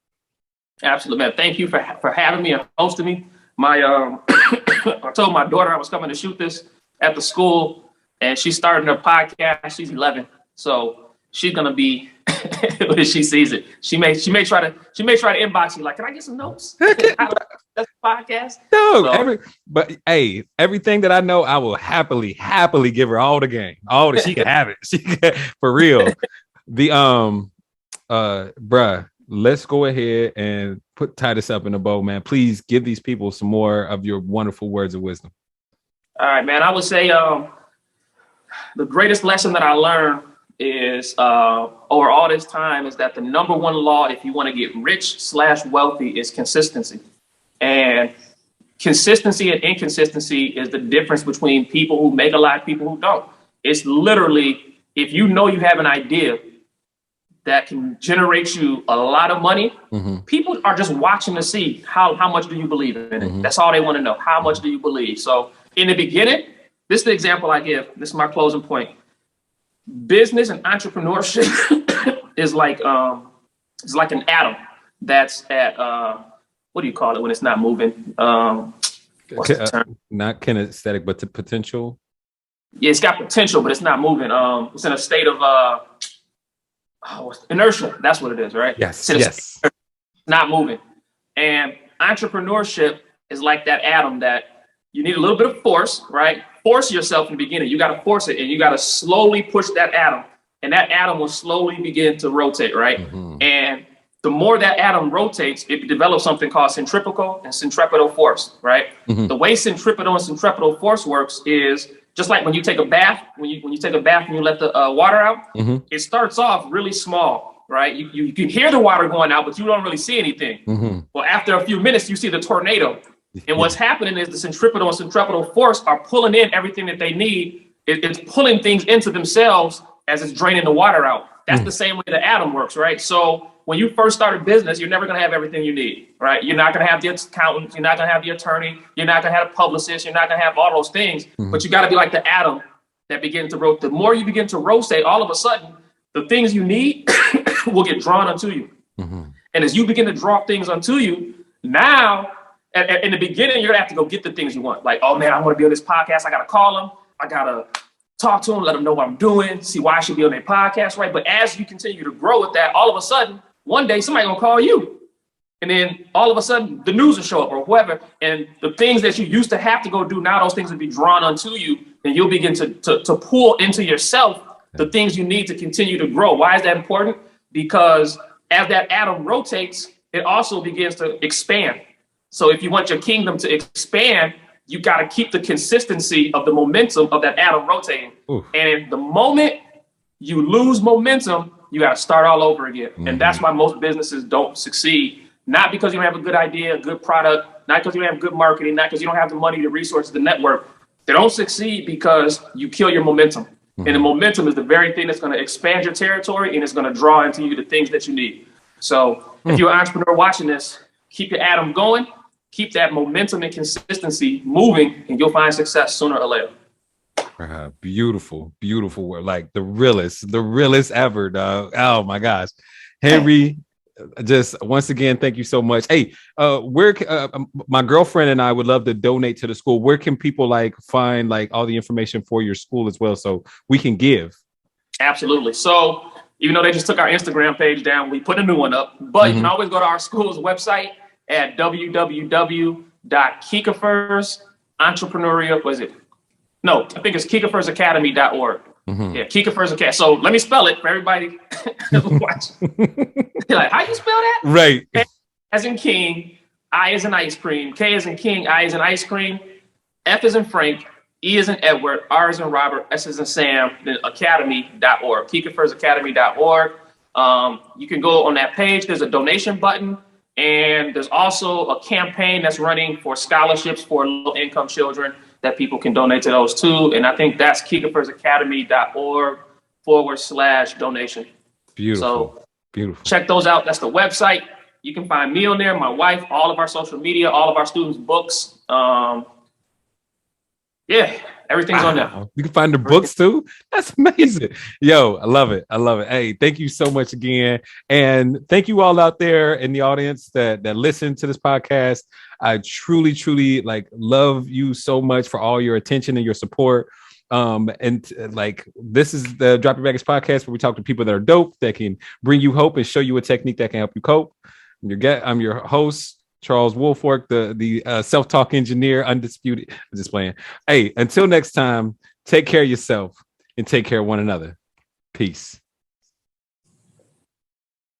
Absolutely, man. Thank you for having me and hosting me. I told my daughter I was coming to shoot this at the school, and she's starting her podcast. She's 11, so she's gonna be when she sees it. She may try to inbox you, like, can I get some notes? That's a podcast. No, but hey, everything that I know, I will happily give her all the game. All that she can have it. She can, for real. Bruh. Let's go ahead and tie this up in a bow, man. Please give these people some more of your wonderful words of wisdom. All right, man. I would say the greatest lesson that I learned is over all this time is that the number one law, if you want to get rich/wealthy, is consistency. And consistency and inconsistency is the difference between people who make a lot and people who don't. It's literally, if you know you have an idea that can generate you a lot of money, people are just watching to see how much do you believe in it. That's all they want to know. How much do you believe? So in the beginning, This is the example I give. This is my closing point. Business and entrepreneurship is like an atom that's at what do you call it when it's not moving? What's the term? Not kinesthetic, but the potential. Yeah, it's got potential, but it's not moving. It's in a state of inertia. That's what it is, right? Yes. It's not moving. And entrepreneurship is like that atom that you need a little bit of force, right? Force yourself in the beginning. You got to force it, and you got to slowly push that atom, and that atom will slowly begin to rotate, right? Mm-hmm. And the more that atom rotates, it develops something called centrifugal and centripetal force, right? Mm-hmm. The way centripetal and centripetal force works is just like when you take a bath. When you take a bath and you let the water out, mm-hmm. It starts off really small, right? You can hear the water going out, but you don't really see anything. Mm-hmm. Well, after a few minutes, you see the tornado. And what's happening is the centripetal and centripetal force are pulling in everything that they need. It's pulling things into themselves as it's draining the water out. That's the same way the atom works, right? So when you first start a business, you're never going to have everything you need, right? You're not going to have the accountant. You're not going to have the attorney. You're not going to have a publicist. You're not going to have all those things. Mm-hmm. But you got to be like the atom that begins to rotate. The more you begin to rotate, all of a sudden, the things you need will get drawn onto you. Mm-hmm. And as you begin to draw things onto you, now, in the beginning, you're going to have to go get the things you want. Like, oh, man, I want to be on this podcast. I got to call them. I got to talk to them, let them know what I'm doing, see why I should be on their podcast, right? But as you continue to grow with that, all of a sudden, one day somebody going to call you. And then all of a sudden, the news will show up or whoever. And the things that you used to have to go do, now those things will be drawn onto you. And you'll begin to pull into yourself the things you need to continue to grow. Why is that important? Because as that atom rotates, it also begins to expand. So if you want your kingdom to expand, you got to keep the consistency of the momentum of that atom rotating. Oof. And the moment you lose momentum, you got to start all over again. Mm-hmm. And that's why most businesses don't succeed. Not because you don't have a good idea, a good product, not because you don't have good marketing, not because you don't have the money, the resources, the network. They don't succeed because you kill your momentum. Mm-hmm. And the momentum is the very thing that's going to expand your territory and it's going to draw into you the things that you need. So if you're an entrepreneur watching this, keep your atom going. Keep that momentum and consistency moving, and you'll find success sooner or later. Beautiful word. Like the realest ever, dog. Oh my gosh. Henry, just once again, thank you so much. Hey, where my girlfriend and I would love to donate to the school. Where can people like find like all the information for your school as well so we can give? Absolutely. So even though they just took our Instagram page down, we put a new one up, but you can always go to our school's website at www.kikafersentrepreneurial. Was it? No, I think it's kikafersacademy.org. Mm-hmm. Yeah, Kikafer's Academy. So let me spell it for everybody watching. You're like, how you spell that? Right. K as in king, I as in ice cream, K as in king, I as in ice cream, F as in Frank, E as in Edward, R as in Robert, S as in Sam, then academy.org, kikafersacademy.org. You can go on that page. There's a donation button. And there's also a campaign that's running for scholarships for low-income children that people can donate to those too. And I think that's kikafersacademy.org/donation. Beautiful. So beautiful. Check those out. That's the website. You can find me on there, my wife, all of our social media, all of our students' books. Yeah, everything's on there. You can find the books too. That's amazing. Yo, I love it. Hey, thank you so much again. And thank you all out there in the audience that listen to this podcast. I truly like love you so much for all your attention and your support. Like this is the Drop Your Baggage podcast where we talk to people that are dope, that can bring you hope and show you a technique that can help you cope. I'm your host, Charles Woolfork, the self-talk engineer, undisputed. I'm just playing. Hey, until next time, take care of yourself and take care of one another. Peace.